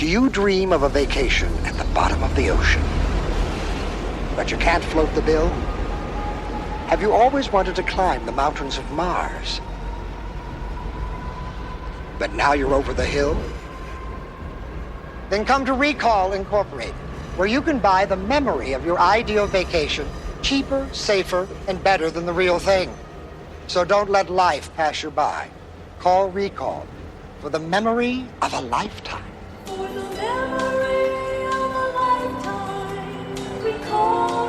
you dream of a vacation at the bottom of the ocean, but you can't float the bill? Have you always wanted to climb the mountains of Mars, but now you're over the hill? Then come to Rekall Incorporated, where you can buy the memory of your ideal vacation cheaper, safer, and better than the real thing. So don't let life pass you by. Call Rekall for the memory of a lifetime. For the memory of a lifetime, recall.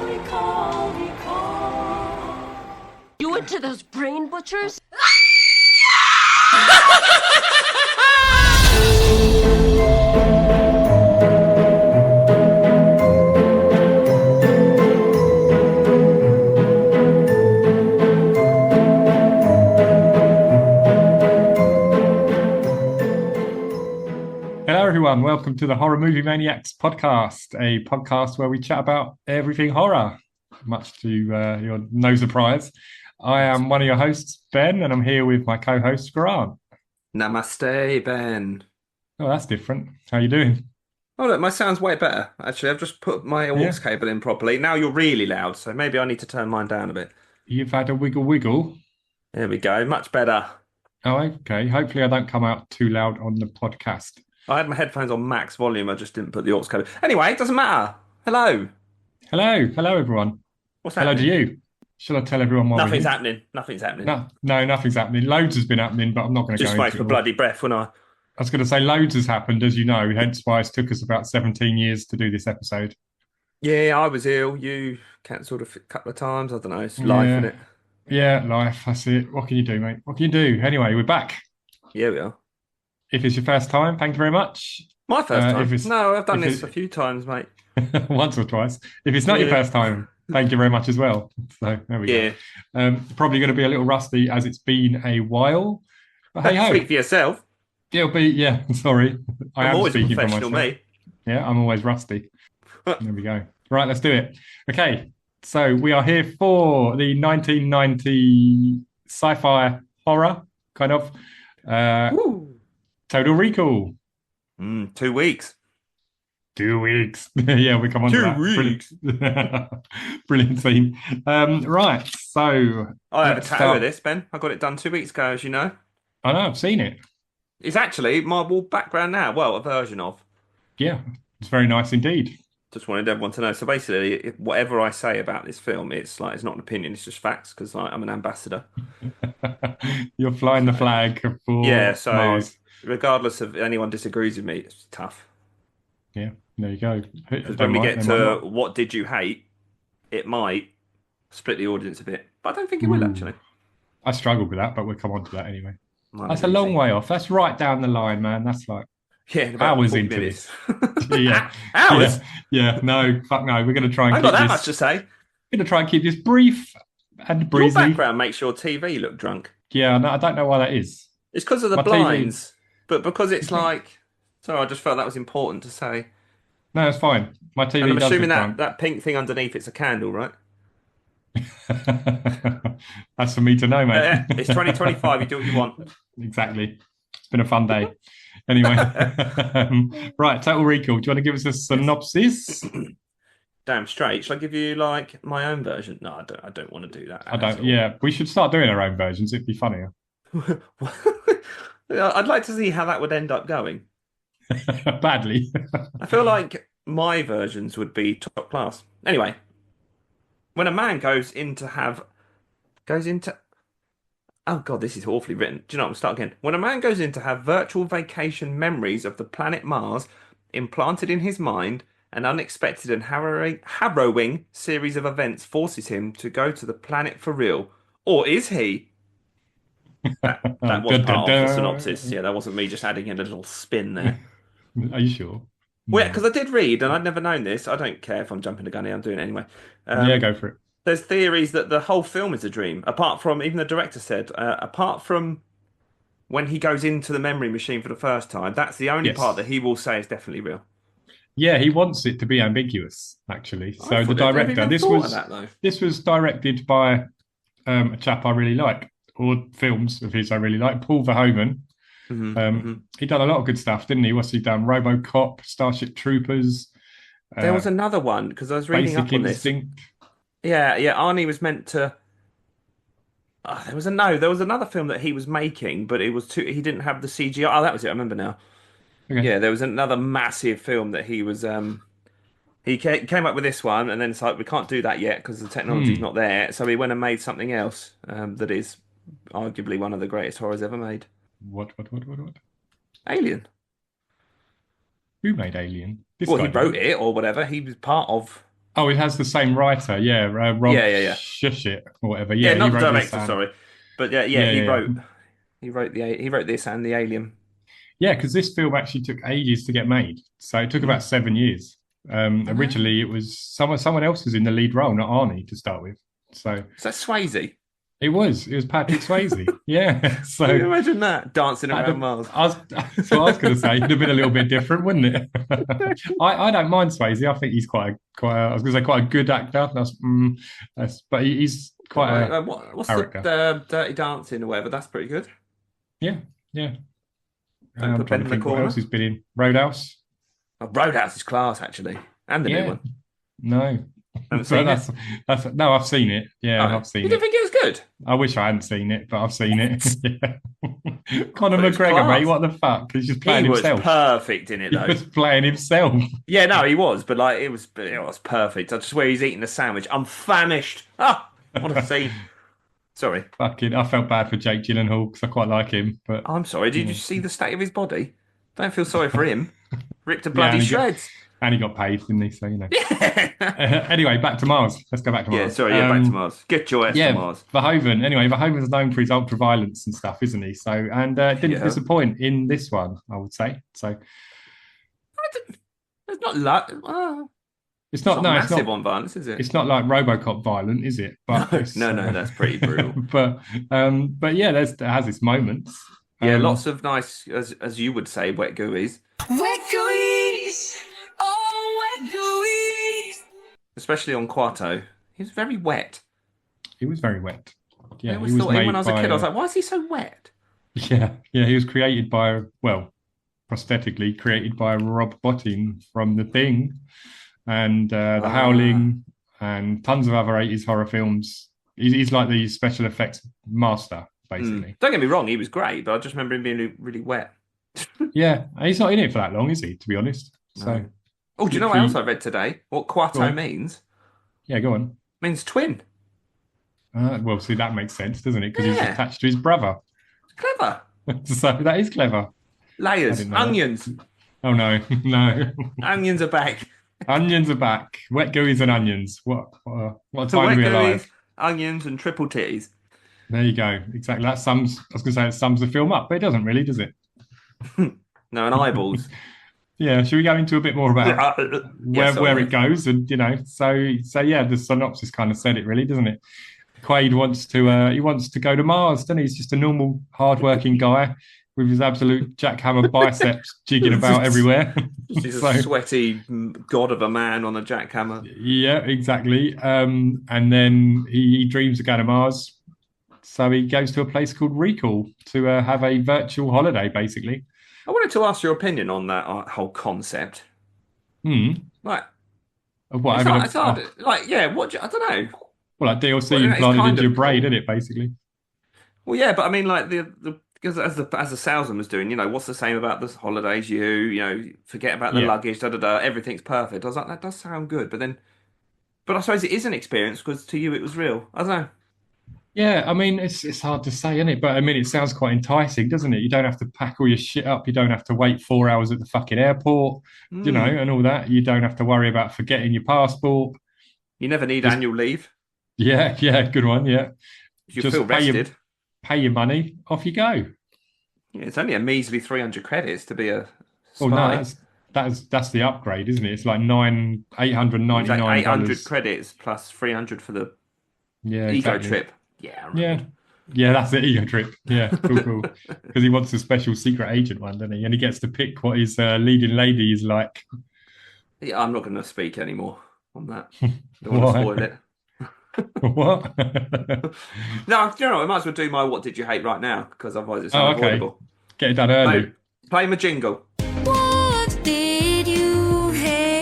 You went to those brain butchers? Hello, everyone. Welcome to the horrormoviemaniacs podcast, a podcast where we chat about everything horror, much to your no surprise. I am one of your hosts, Ben, and I'm here with my co-host, Grant. Namaste, Ben. Oh, that's different. How you doing? Oh, look, my sound's way better. Actually, I've just put my aux cable in properly. Now you're really loud, so maybe I need to turn mine down a bit. You've had a wiggle. There we go. Much better. Oh, okay. Hopefully I don't come out too loud on the podcast. I had my headphones on max volume. I just didn't put the aux cable. Anyway, it doesn't matter. Hello, everyone. What's happening? Hello to you. Should I tell everyone what Nothing's happening. Nothing's happening. No, nothing's happening. Loads has been happening, but I'm not going to go into it. Just wait for bloody breath, wouldn't I? I was going to say loads has happened, as you know, hence why it took us about 17 years to do this episode. Yeah, I was ill. You cancelled a couple of times. I don't know. It's life, isn't it? Yeah, life. That's it. What can you do, mate? What can you do? Anyway, we're back. Yeah, we are. If it's your first time, thank you very much. My first time? No, I've done this a few times, mate. Once or twice. If it's not your first time, thank you very much as well. So there we go. Probably going to be a little rusty as it's been a while. But hey ho. Speak for yourself. It'll be, sorry. I'm always speaking a professional, for myself. mate. Yeah, I'm always rusty. There we go. Right, let's do it. Okay, so we are here for the 1990 sci-fi horror, kind of. Total Recall. 2 weeks. 2 weeks. Yeah, we come on to that. 2 weeks. Brilliant scene. Right, so... I have a tattoo of this, Ben. I got it done 2 weeks ago, as you know. I know, I've seen it. It's actually my wall background now. Well, a version of. Yeah, it's very nice indeed. Just wanted everyone to know. So basically, whatever I say about this film, it's not an opinion. It's just facts because I'm an ambassador. You're flying the flag for Mars. Regardless of anyone disagrees with me, it's tough. Yeah, there you go. Because when we get to what did you hate, it might split the audience a bit. But I don't think it will, actually. I struggled with that, but we'll come on to that anyway. That's a long way off. That's right down the line, man. That's like hours into this. Yeah. Hours? Yeah, no, fuck no. We're going to try and I've got that much to say. We're going to try and keep this brief and breezy. Your background makes your TV look drunk. Yeah, no, I don't know why that is. It's because of the blinds. But because it's like... Sorry, I just felt that was important to say. No, it's fine. My TV and I'm does assuming look that pink thing underneath it's a candle, right? That's for me to know, mate. It's 2025. You do what you want. Exactly. It's been a fun day. Anyway. Right, Total Recall. Do you want to give us a synopsis? Damn straight. Shall I give you like my own version? No, I don't want to do that. I don't. Yeah, we should start doing our own versions. It'd be funnier. I'd like to see how that would end up going. Badly. I feel like my versions would be top class. Anyway, when a man goes into oh god, this is awfully written. Do you know what? I'll start again. When a man goes in to have virtual vacation memories of the planet Mars implanted in his mind, an unexpected and harrowing series of events forces him to go to the planet for real. Or is he? That was part of the synopsis. Yeah, that wasn't me just adding in a little spin there. Are you sure? Well, because I did read, and I'd never known this. I don't care if I'm jumping the gun here. I'm doing it anyway. Yeah, go for it. There's theories that the whole film is a dream. Apart from, even the director said, apart from when he goes into the memory machine for the first time, that's the only part that he will say is definitely real. Yeah, he wants it to be ambiguous, actually. So the director, this was directed by a chap I really like, or films of his I really like, Paul Verhoeven. He done a lot of good stuff, didn't he? What's he done? RoboCop, Starship Troopers, There was another one because I was reading Basic up on this. Instinct. Yeah, Arnie was meant to. There was another film that he was making, but it was too. He didn't have the CGI. Oh, that was it. I remember now. Okay. Yeah, there was another massive film that he was. He came up with this one, and then it's like we can't do that yet because the technology's not there. So he went and made something else that is arguably one of the greatest horrors ever made. What? Alien. Who made Alien? This Well, guy he wrote did. it or whatever. He was part of. Oh, it has the same writer. Yeah, Rob Yeah. Shushit or whatever. Yeah, Yeah, not he the wrote this director, and- sorry, but he yeah. wrote. He wrote this and the Alien. Yeah, because this film actually took ages to get made. So it took about 7 years. Originally, it was someone else was in the lead role, not Arnie, to start with. So Is that Swayze? it was Patrick Swayze. Yeah. So Can you imagine that dancing I'd around have- Mars? so I was going to say it'd have been a little bit different, wouldn't it? I don't mind Swayze. I think he's quite a good actor. But he's quite a What's character. the Dirty Dancing or whatever? That's pretty good. yeah. Don't I'm put trying Ben to in the think what corner. else he's been in. Roadhouse. Oh, Roadhouse is class actually, and the new one. No. Haven't So seen it? that's no, I've seen it. Yeah, Oh, I've seen you it. didn't think it was good? I wish I hadn't seen it, but I've seen it. Yeah. Conor But it's McGregor, class. mate, what the fuck? He's just playing He was himself. perfect in it He though. was playing himself. Yeah, no, he was, but like it was perfect. I just where he's eating a sandwich. I'm famished. Ah, what a scene. Sorry. Fucking, I felt bad for Jake Gyllenhaal because I quite like him, but I'm sorry. Did you see the state of his body? Don't feel sorry for him. Ripped to Yeah, bloody and he got- shreds. and he got paid, didn't he? So you know. Yeah. Anyway, back to Mars. Let's go back to Mars. Yeah, sorry, back to Mars. Get your ass Yeah, to Mars. Verhoeven. Anyway, Verhoeven's known for his ultra violence and stuff, isn't he? So, and didn't Yeah. disappoint in this one, I would say. So It's not like it's it's not not no, it's massive not. on violence, is it? It's not like RoboCop violent, is it? But No, it's, no, that's pretty brutal. but yeah, it has its moments. Yeah, Um, lots of nice, as you would say, wet gooeys, Wet gooeyes, oh wet gooeyes. especially on Quarto. He was very wet. He was very wet. I Yeah, always he was thought him made when I was a by, kid, I was like, why is he so wet? yeah, he was created by, well, prosthetically created by Rob Bottin from The Thing and The Ah. Howling and tons of other 80s horror films. He's like the special effects master, basically. Don't get me wrong, he was great, but I just remember him being really wet. Yeah, and he's not in it for that long, is he? To be honest. So No. Oh, do you know what else I read today? What Go Quarto on. means? yeah, go on. It means twin. Well, see, that makes sense, doesn't it? Because he's Yeah. attached to his brother. Clever. So that is clever. I Layers. didn't know that. Onions. Oh no, no. Onions are back. Onions are back. Wet gooeys and onions. What a So time wet to be gooeys, alive. onions, and triple titties. There you go. Exactly. That sums. I was going to say it sums the film up, but it doesn't really, does it? No, and eyeballs. Yeah. Should we go into a bit more about Yes, I where will. it goes? And so yeah, the synopsis kind of said it, really, doesn't it? Quaid wants to go to Mars, doesn't he? He's just a normal, hard-working guy with his absolute jackhammer biceps jigging about everywhere. He's So- a sweaty god of a man on a jackhammer. Yeah, exactly. And then he dreams of going to Mars. So he goes to a place called Rekall to have a virtual holiday, basically. I wanted to ask your opinion on that whole concept. Like, Of what? it's having hard, a- it's hard. Like, yeah, I don't know. well, like DLC Well, it's implanted kind into your of brain, cool. isn't it? Basically. Well, yeah, but I mean, like because as the salesman was doing, what's the same about the holidays? Forget about the Yeah. luggage, everything's perfect. I was like, that does sound good, but I suppose it is an experience because to you it was real. I don't know. Yeah, I mean, it's hard to say, isn't it? But I mean, it sounds quite enticing, doesn't it? You don't have to pack all your shit up. You don't have to wait 4 hours at the fucking airport, and all that. You don't have to worry about forgetting your passport. You never need Just- annual leave. Yeah, good one. Yeah, You Just feel pay your- rested. pay your money, off you go. Yeah, it's only a measly 300 credits to be a Oh spy. no, that's the upgrade, isn't it? It's like $899. It's like 800 credits plus 300 for the Yeah, ego exactly. trip. Yeah, I remember. Yeah. Yeah, that's the ego trip. Yeah, cool. Because he wants a special secret agent one, doesn't he? And he gets to pick what his leading lady is like. Yeah, I'm not going to speak anymore on that. Don't want to Why? spoil it. What? No, I might as well do my what did you hate right now because otherwise it's Oh, okay. unavoidable. Get it done early. Play my jingle. What did you hate?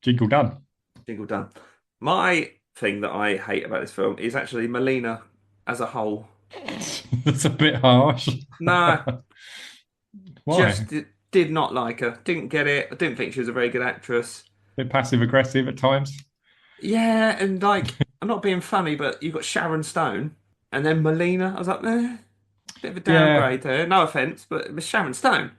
Jingle done. Jingle done. My thing that I hate about this film is actually Melina as a whole. That's a bit harsh. Nah, Why? just did not like her. Didn't get it. I didn't think she was a very good actress. A bit passive aggressive at times. Yeah, and like, I'm not being funny, but you've got Sharon Stone and then Melina. I was like, bit of a downgrade there. No offense, but it was Sharon Stone.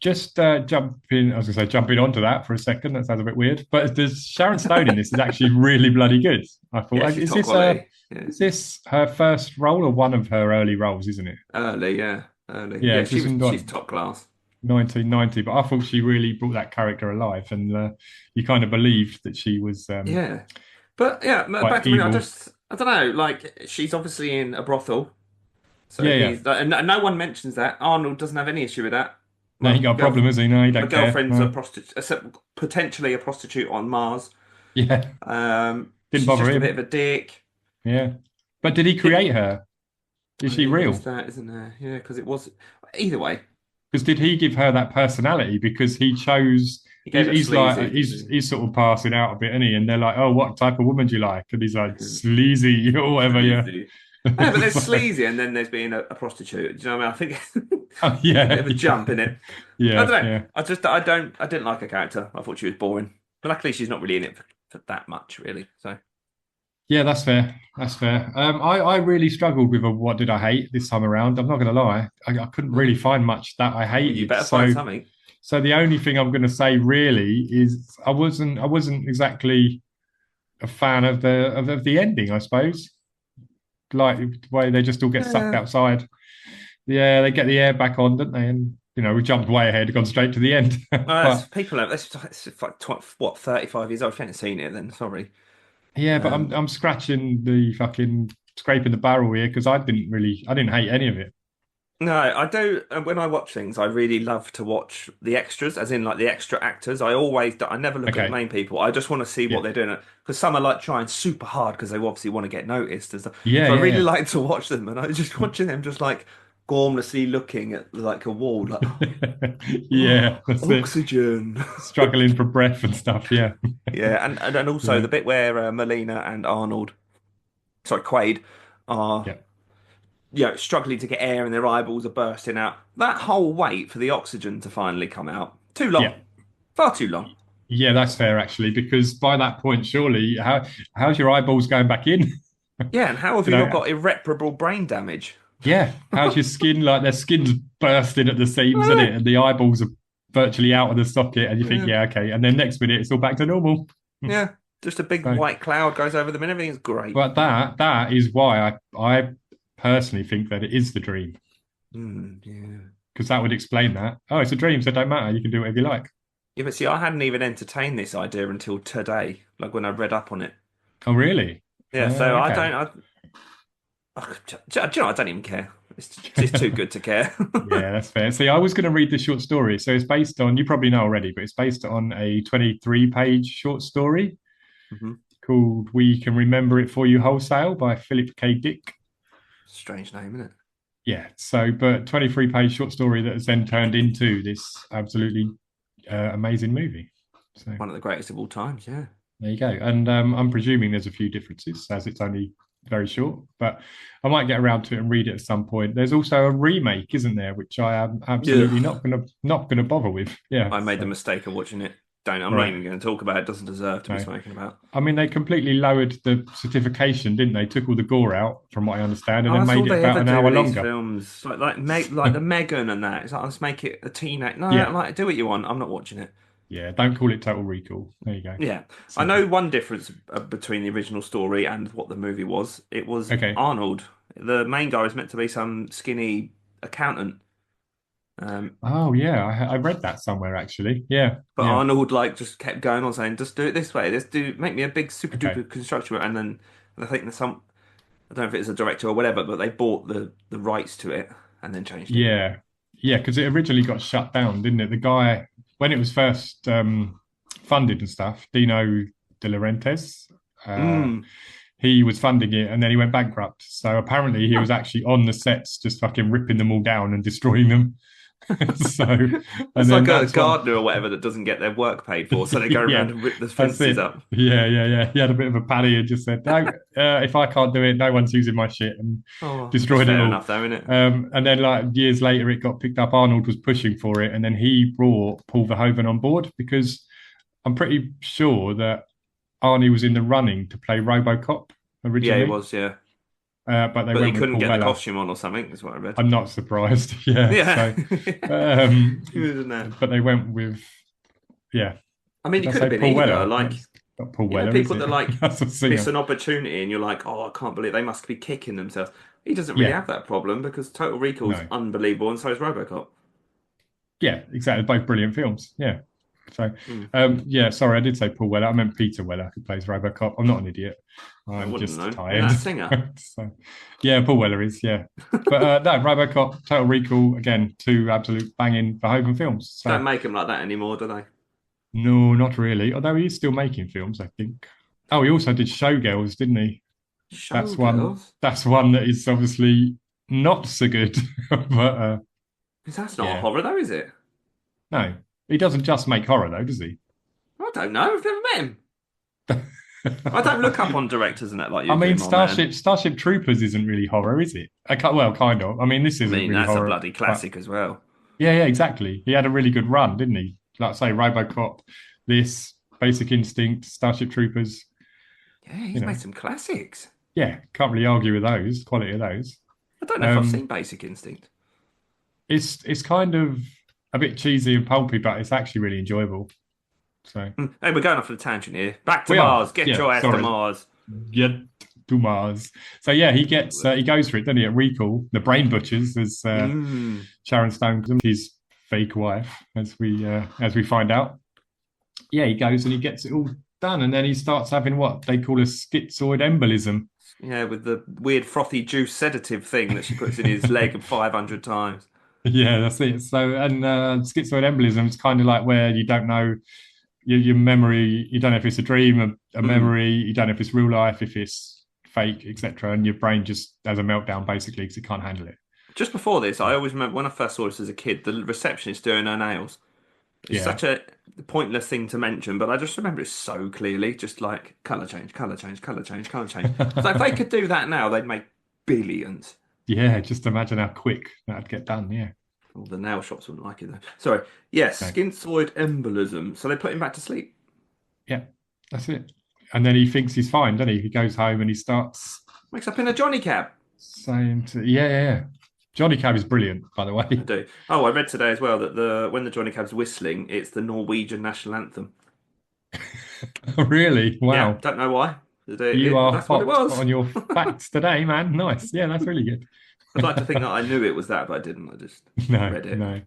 Just jumping, I was going to say jumping onto that for a second. That sounds a bit weird, but there's Sharon Stone in this is actually really bloody good. I thought, Yeah, she's top quality. Yeah. Is this her first role or one of her early roles? Isn't it? Early, yeah, early. Yeah, Yeah, she's in, like, she's top class. 1990, but I thought she really brought that character alive, and you kind of believed that she was Yeah, but yeah, quite back to me. evil. I don't know. Like, she's obviously in a brothol, so Yeah, yeah. he's and no one mentions that. Arnold doesn't have any issue with that. No, he got a problem, has he? No, he My don't care. girlfriend's No. a prostitute, potentially a prostitute on Mars. Yeah, Didn't didn't she's bother just him. a bit of a dick. Yeah, but did he create her? Is she There real? is that, isn't there? Yeah, because it was either way. Because did he give her that personality? Because he chose. He gave her He's like sleazy. he's sort of passing out a bit, isn't he? And they're like, "Oh, what type of woman do you like?" And he's like, "Sleazy or whatever." Yeah. Sleazy. Yeah, but there's sleazy, and then there's being a prostitute. Do you know what I mean? I think Oh, yeah, a bit of a jump in it. Yeah, I don't know. yeah. I didn't like her character. I thought she was boring. But luckily, she's not really in it for that much, really. So Yeah, that's fair. That's fair. I really struggled with a what did I hate this time around. I'm not going to lie. I couldn't really find much that I hated. you better find something. So the only thing I'm going to say really is I wasn't exactly a fan of the ending, I suppose. Like the way they just all get sucked outside. Yeah, they get the air back on, don't they? And we jumped way ahead, gone straight to the end. But People have that's like 35 years old. If you haven't seen it, then sorry. yeah, but I'm scratching the fucking scraping the barrel here because I didn't hate any of it. No, I do. When I watch things, I really love to watch the extras, as in like the extra actors. I never look at Okay. the main people. I just want to see Yeah. what they're doing because some are like trying super hard because they obviously want to get noticed and stuff. Yeah, So I yeah, really yeah. like to watch them, and I was just watching them just like gormlessly looking at like a wall, like Yeah, that's it. oxygen. Struggling for breath and stuff. Yeah, Yeah, and also Yeah. the bit where Melina and Quaid, are yeah, struggling to get air and their eyeballs are bursting out. That whole wait for the oxygen to finally come out, too long, yeah. far too long. Yeah, that's fair actually, because by that point, surely, how's your eyeballs going back in? Yeah, and how have You you know, not got irreparable brain damage? Yeah, how's your skin? Like their skin's bursting at the seams, isn't it? And the eyeballs are virtually out of the socket, and you think, yeah, okay. And then next minute, it's all back to normal. Yeah, just a big So- white cloud goes over them and everything's great. But that is why I personally think that it is the dream, Yeah. because that would explain that. Oh, it's a dream, so it don't matter. You can do whatever you like. Yeah, but see, I hadn't even entertained this idea until today, like when I read up on it. Oh, really? Yeah, so Okay. do you know, I don't even care. It's too good to care. Yeah, that's fair. See, I was going to read the short story. So it's based on, you probably know already, but it's based on a 23-page short story Mhm. called We Can Remember It For You Wholesale by Philip K. Dick. Strange name, isn't it? Yeah, so, but 23-page short story that has then turned into this absolutely amazing movie. So One of the greatest of all times, yeah. there you go. And I'm presuming there's a few differences as it's only very short, but I might get around to it and read it at some point. There's also a remake, isn't there, which I am absolutely not gonna bother with. Yeah, I made so- the mistake of watching it. I'm not Right. even going to talk about it. It doesn't deserve to be No. spoken about. I mean, they completely lowered the certification, didn't they? Took all the gore out, from what I understand, and then That's made all it they about ever an do hour with these longer. films, like the Megan and that. It's like, let's make it a teenage. No, Yeah. like do what you want. I'm not watching it. Yeah, don't call it Total Recall. There you go. Yeah, So- I know one difference between the original story and what the movie was. It was Okay. Arnold. The main guy was meant to be some skinny accountant. Oh yeah, I read that somewhere actually. Yeah, But yeah. Arnold like just kept going on saying, "Just do it this way. Make me a big super Okay. duper construction." And then I think there's some. I don't know if it's a director or whatever, but they bought the rights to it and then changed it. Yeah, yeah, because it originally got shut down, didn't it? The guy, when it was first funded and stuff, Dino De Laurentiis, Mm. he was funding it, and then he went bankrupt. So apparently he was actually on the sets, just fucking ripping them all down and destroying them. So, and It's then like a that's what, gardener or whatever that doesn't get their work paid for, so they go yeah, around and rip the that's fences it. up. Yeah. He had a bit of a paddy and just said, "No, if I can't do it, no one's using my shit," and Oh, that's destroyed it fair all. enough, though, isn't it? And then like years later, it got picked up. Arnold was pushing for it, and then he brought Paul Verhoeven on board because I'm pretty sure that Arnie was in the running to play RoboCop Yeah, originally. he was, yeah. But they But he went with couldn't Paul get Weller. the costume on or something, is what I read. I'm not surprised. Yeah. Yeah. So, He was in there. but they went with, yeah. I mean, he Did I could have say been Paul either. Weller? Like, That's not Paul you know, Weller, people is that it? like That's a singer. miss an opportunity and you're like, oh, I can't believe they must be kicking themselves. He doesn't really Yeah. have that problem because Total Recall's No. unbelievable and so is RoboCop. Yeah, exactly. Both brilliant films. Yeah. So, Mm. yeah, sorry, I did say Paul Weller. I meant Peter Weller, who plays RoboCop. I'm not an idiot. I I'm wouldn't just know. tired. That singer. So, yeah, Paul Weller is, yeah. But no, RoboCop, Total Recall, again, two absolute banging Verhoeven films. So, Don't make them like that anymore, do they? no, not really. Although he is still making films, I think. Oh, he also did Showgirls, didn't he? That's one. Showgirls? That's one that is obviously not so good. But That's not a yeah. horror, though, is it? no, he doesn't just make horror, though, does he? I don't know. I've never met him. I don't look up on directors and that like you I mean, do, my man. Starship Troopers isn't really horror, is it? Well, kind of. I mean, this I isn't mean, really that's horror. a bloody classic as well. Yeah, exactly. He had a really good run, didn't he? Like I say, RoboCop, this, Basic Instinct, Starship Troopers. Yeah, he's You know. made some classics. Yeah, can't really argue with those, quality of those. I don't know if I've seen Basic Instinct. It's kind of a bit cheesy and pulpy, but it's actually really enjoyable. So Hey, we're going off on a tangent here. Back to We are. Mars. Get Yeah, your ass to sorry. Mars. get to Mars. So yeah, he goes for it, doesn't he? At Rekall, the brain butchers, as Sharon Stone, his fake wife, as we find out. Yeah, he goes and he gets it all done, and then he starts having what they call a schizoid embolism. Yeah, with the weird frothy juice sedative thing that she puts in his leg 500 times. Yeah, that's it. So, and schizoid embolism is kind of like where you don't know your memory, you don't know if it's a dream, a memory, you don't know if it's real life, if it's fake, etc. And your brain just has a meltdown basically because it can't handle it. Just before this, I always remember when I first saw this as a kid, the receptionist doing her nails. It's such a pointless thing to mention, but I just remember it so clearly, just like colour change, colour change, colour change, colour change. So if they could do that now, they'd make billions. Yeah, just imagine how quick that'd get done. Yeah. Well, the nail shops wouldn't like it though. Sorry. Yes, Okay. schizoid embolism. So they put him back to sleep. Yeah, that's it. And then he thinks he's fine, doesn't he? He goes home and he starts Wakes up in a Johnny cab. saying yeah. Johnny Cab is brilliant, by the way. I do. Oh, I read today as well that when the Johnny cab's whistling, it's the Norwegian national anthem. Really? Wow. Yeah, don't know why. You are That's what it hot was. on your facts today, man. Nice. Yeah, that's really good. I'd like to think that I knew it was that, but I didn't. I just read it. No.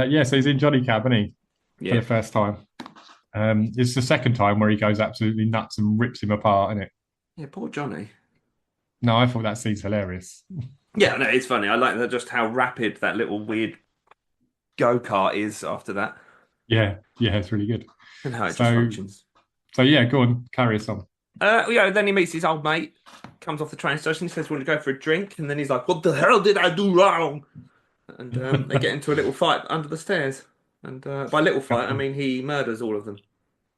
Yeah, so he's in Johnny Cab, isn't he? For Yeah. the first time. It's the second time where he goes absolutely nuts and rips him apart, isn't it? Yeah, poor Johnny. No, I thought that scene's hilarious. Yeah, no, it's funny. I like that just how rapid that little weird go-kart is after that Yeah, it's really good. and how it just So- functions. So yeah, go on, carry us on. Then he meets his old mate, comes off the train station, he says, "Want to go for a drink?" And then he's like, "What the hell did I do wrong?" And they get into a little fight under the stairs. And by little fight, I mean he murders all of them.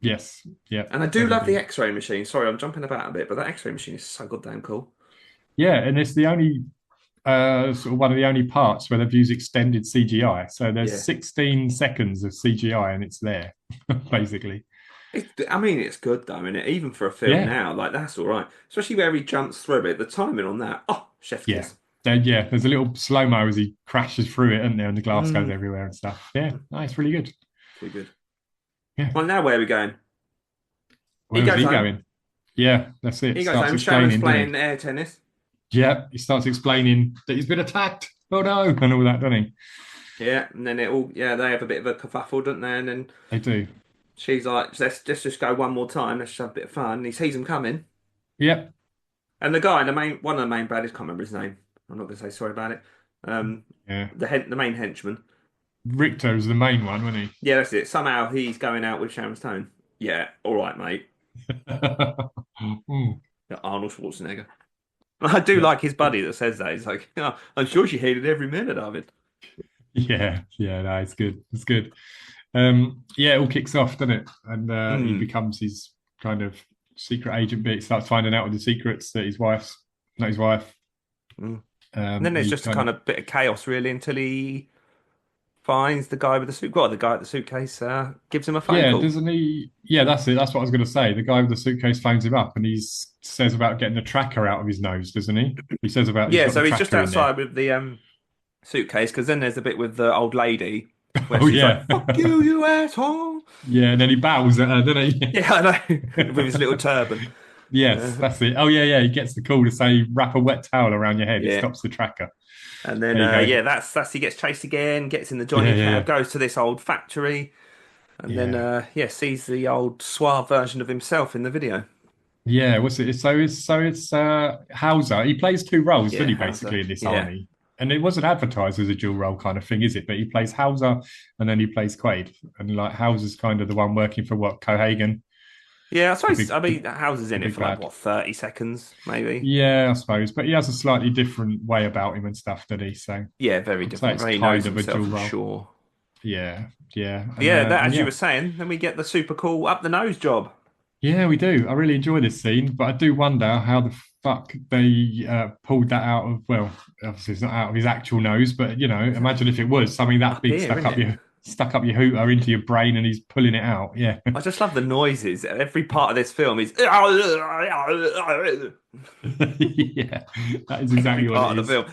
Yes, yeah. And I do love the X-ray machine. Sorry, I'm jumping about a bit, but that X-ray machine is so goddamn cool. Yeah, and it's the only sort of one of the only parts where they've used extended CGI. So there's 16 seconds of CGI and it's there, basically. It's good though, isn't it? Even for a film now, like that's all right. Especially where he jumps through it. The timing on that, chef's Yeah. kiss. There's a little slow-mo as he crashes through it, isn't there? And the glass goes everywhere and stuff. Yeah, no, it's really good. Pretty good. Yeah. Well, now where are we going? Where He was goes he home. going? Yeah, that's it. He goes Starts home. explaining, Sharon's doesn't he? playing air tennis. Yeah, he starts explaining that he's been attacked. Oh no, and all that, doesn't he? Yeah, and then they have a bit of a kerfuffle, don't they? And then They do. she's like, let's just go one more time. Let's just have a bit of fun. And he sees them coming. Yep. And the guy, one of the main baddies, can't remember his name. I'm not going to say sorry about it. Yeah. The main henchman. Richter is the main one, wasn't Yeah, that's it. Somehow he's going out with Sharon Stone. Yeah, all right, mate. he? Yeah, Arnold Schwarzenegger. I do like his buddy that says that. He's like, oh, I'm sure she hated every minute of it. Yeah, no, it's good. It's good. Yeah, it all kicks off, doesn't it? And he becomes his kind of secret agent bit. He starts finding out all the secrets that his wife's not his wife. And then there's just a kind of bit of chaos, really, until he finds the guy with the suit. Well, the guy at the suitcase gives him a phone call. Doesn't he? Yeah, that's it. That's what I was going to say. The guy with the suitcase phones him up, and he says about getting the tracker out of his nose, doesn't he? He says about so he's just outside with the suitcase, because then there's a bit with the old lady where she's like, "Fuck you, you asshole." Yeah, and then he bows at her, doesn't he? Yeah, I know, with his little turban. Yes, that's it. Oh yeah. He gets the call to say, "Wrap a wet towel around your head." It stops the tracker. And then that's he gets chased again, gets in the Johnny cab, goes to this old factory, and then sees the old suave version of himself in the video. Yeah, what's it? So it's Hauser. He plays two roles, doesn't he, basically, in this army? And it wasn't advertised as a dual role kind of thing, is it? But he plays Hauser and then he plays Quaid. And like Hauser's kind of the one working for Cohagen. Yeah, I suppose. Hauser's in it for like 30 seconds, maybe. Yeah, I suppose. But he has a slightly different way about him and stuff, doesn't he? So yeah, very different. It's kind of a dual role. Sure. Yeah. As you were saying, then we get the super cool up the nose job. Yeah, we do. I really enjoy this scene, but I do wonder how the fuck they pulled that out of. Well, obviously it's not out of his actual nose, but imagine if it was something that big stuck up your hooter into your brain and he's pulling it out. Yeah. I just love the noises. Every part of this film is yeah, that is exactly what it is. Of the film.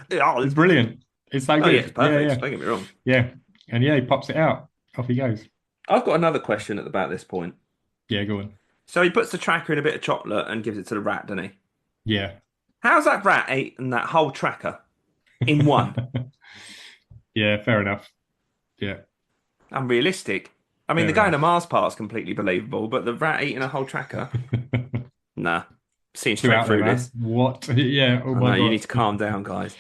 It's brilliant. It's so good. Yeah, it's perfect. Yeah. Don't get me wrong. Yeah. And he pops it out. Off he goes. I've got another question at about this point. Yeah, go on. So he puts the tracker in a bit of chocolate and gives it to the rat, doesn't he? Yeah. How's that rat eaten that whole tracker in one? Yeah, fair enough. Yeah. Unrealistic. I mean, the going to Mars part's completely believable, but the rat eating a whole tracker? Nah. Seeing straight through this. What? Yeah. Oh my God. You need to calm down, guys.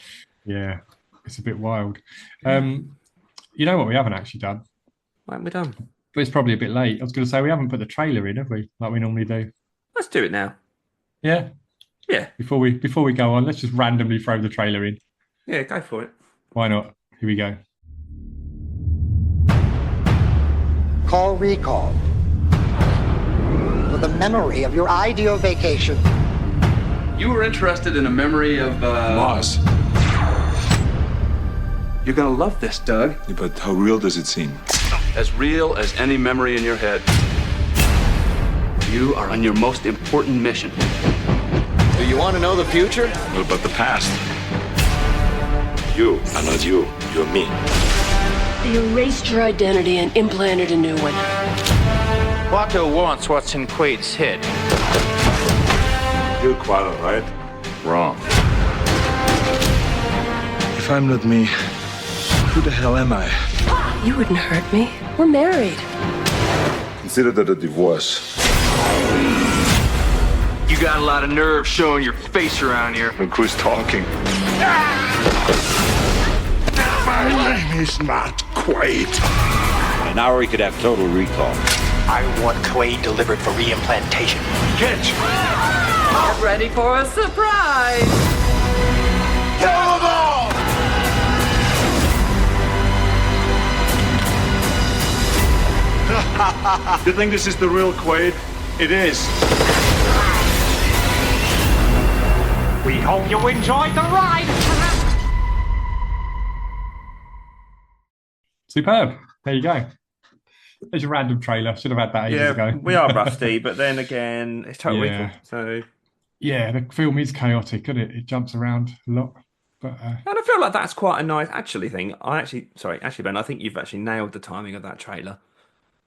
Yeah. It's a bit wild. You know what we haven't actually done? What haven't we done? But it's probably a bit late. I was going to say we haven't put the trailer in, have we? Like we normally do. Let's do it now. Yeah. Yeah. Before we go on, let's just randomly throw the trailer in. Yeah, go for it. Why not? Here we go. Call Rekall. With a memory of your ideal vacation. You were interested in a memory of Mars. You're gonna love this, Doug. Yeah, but how real does it seem? As real as any memory in your head. You are on your most important mission. Do you want to know the future? What about the past? You are not you. You're me. They erased your identity and implanted a new one. Watto wants what's in Quaid's head. You're quite all right. Wrong. If I'm not me, who the hell am I? You wouldn't hurt me. We're married. Consider that a divorce. You got a lot of nerve showing your face around here. Look who's talking. My name is not Quaid. An hour we could have total recall. I want Quaid delivered for reimplantation. Get Ready for a surprise! Kill them all! You think this is the real Quaid? It is. We hope you enjoyed the ride. Superb. There you go. There's your random trailer. Should have had that ages ago. We are rusty, but then again, it's Total Recall. So yeah, the film is chaotic, isn't it? It jumps around a lot. But and I feel like that's quite a nice thing. Sorry, Ben, I think you've actually nailed the timing of that trailer.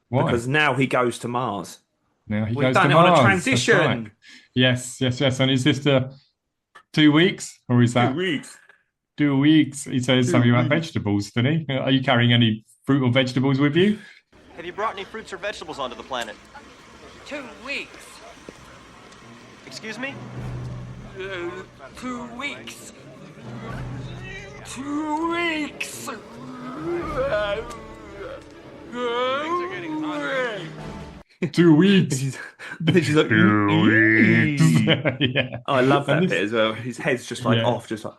Why? Because now he goes to Mars. Now he We've goes done to it Mars. on a transition. Right. Yes. And is this the 2 weeks or is that 2 weeks? 2 weeks. He says something about vegetables, didn't he? Are you carrying any fruit or vegetables with you? Have you brought any fruits or vegetables onto the planet? 2 weeks. Excuse me? 2 weeks. 2 weeks. Things are getting 2 weeks. And she's like, yeah. I love that And bit as well. His head's just like off, just like.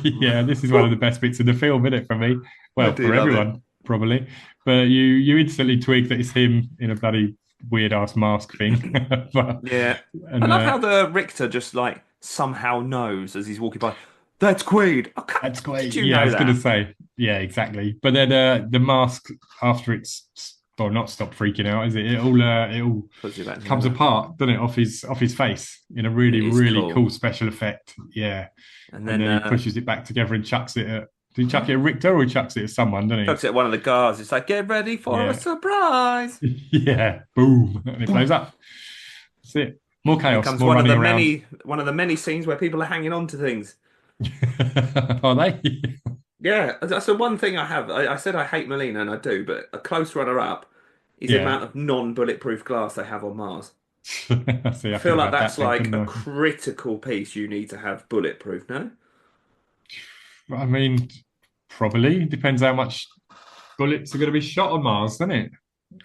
Yeah, this is one of the best bits of the film, isn't it, for me? Well, do for love everyone, probably. But you instantly twig that it's him in a bloody weird ass mask thing. But, Yeah, and, I love how the Richter just like somehow knows as he's walking by. That's Quaid. Oh, that's Quaid. Did you Yeah, know I was that? going to say. Yeah, exactly. But then the mask after it's not stopped freaking out, is it? It all comes apart, doesn't it, off his face in a really cool special effect. Yeah, and then he pushes it back together and chucks it at. Did he chuck it at Richter or he chucks it at someone? Doesn't he? Chucks it at one of the guards. It's like, get ready for a surprise. Yeah, boom, and it blows up. That's it. More chaos. Comes more one of running the many scenes where people are hanging on to things. Are they? Yeah, that's the one thing I have. I said I hate Molina, and I do, but a close runner-up is the amount of non-bulletproof glass they have on Mars. I feel like that's like a critical piece you need to have bulletproof, no? I mean, probably. Depends how much bullets are going to be shot on Mars, doesn't it?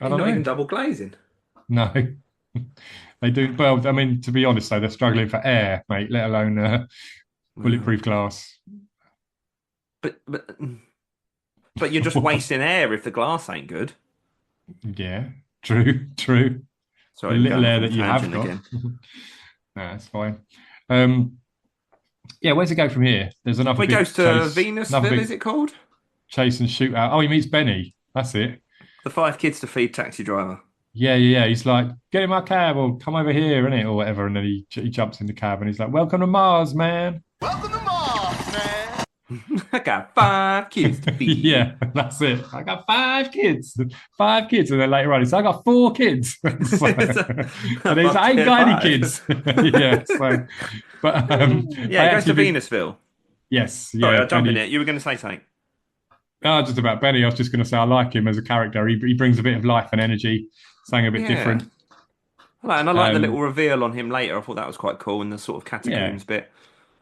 I don't know. Not even double glazing. No. They do. Well, I mean, to be honest, though, they're struggling for air, mate, let alone bulletproof glass. But you're just wasting air if the glass ain't good. Yeah, true. Sorry, the little air that you have got. No, that's fine. Yeah, where's it go from here? There's another. He goes to Venusville. Is it called? Chase and shootout. Oh, he meets Benny. That's it. The 5 kids to feed taxi driver. Yeah. He's like, get in my cab or come over here, innit, or whatever. And then he jumps in the cab and he's like, welcome to Mars, man. Welcome to Mars, man. I got 5 kids to feed. Yeah, that's it. I got 5 kids. 5 kids. And then later on, he's like, I got 4 kids. And he's like, I ain't got any kids. Yeah. So, but it goes to Venusville. Yes. Sorry, yeah. I'll jump in it. You were going to say something. Oh, just about Benny. I was just going to say I like him as a character. He brings a bit of life and energy, something a bit different. And I like the little reveal on him later. I thought that was quite cool in the sort of catacombs bit.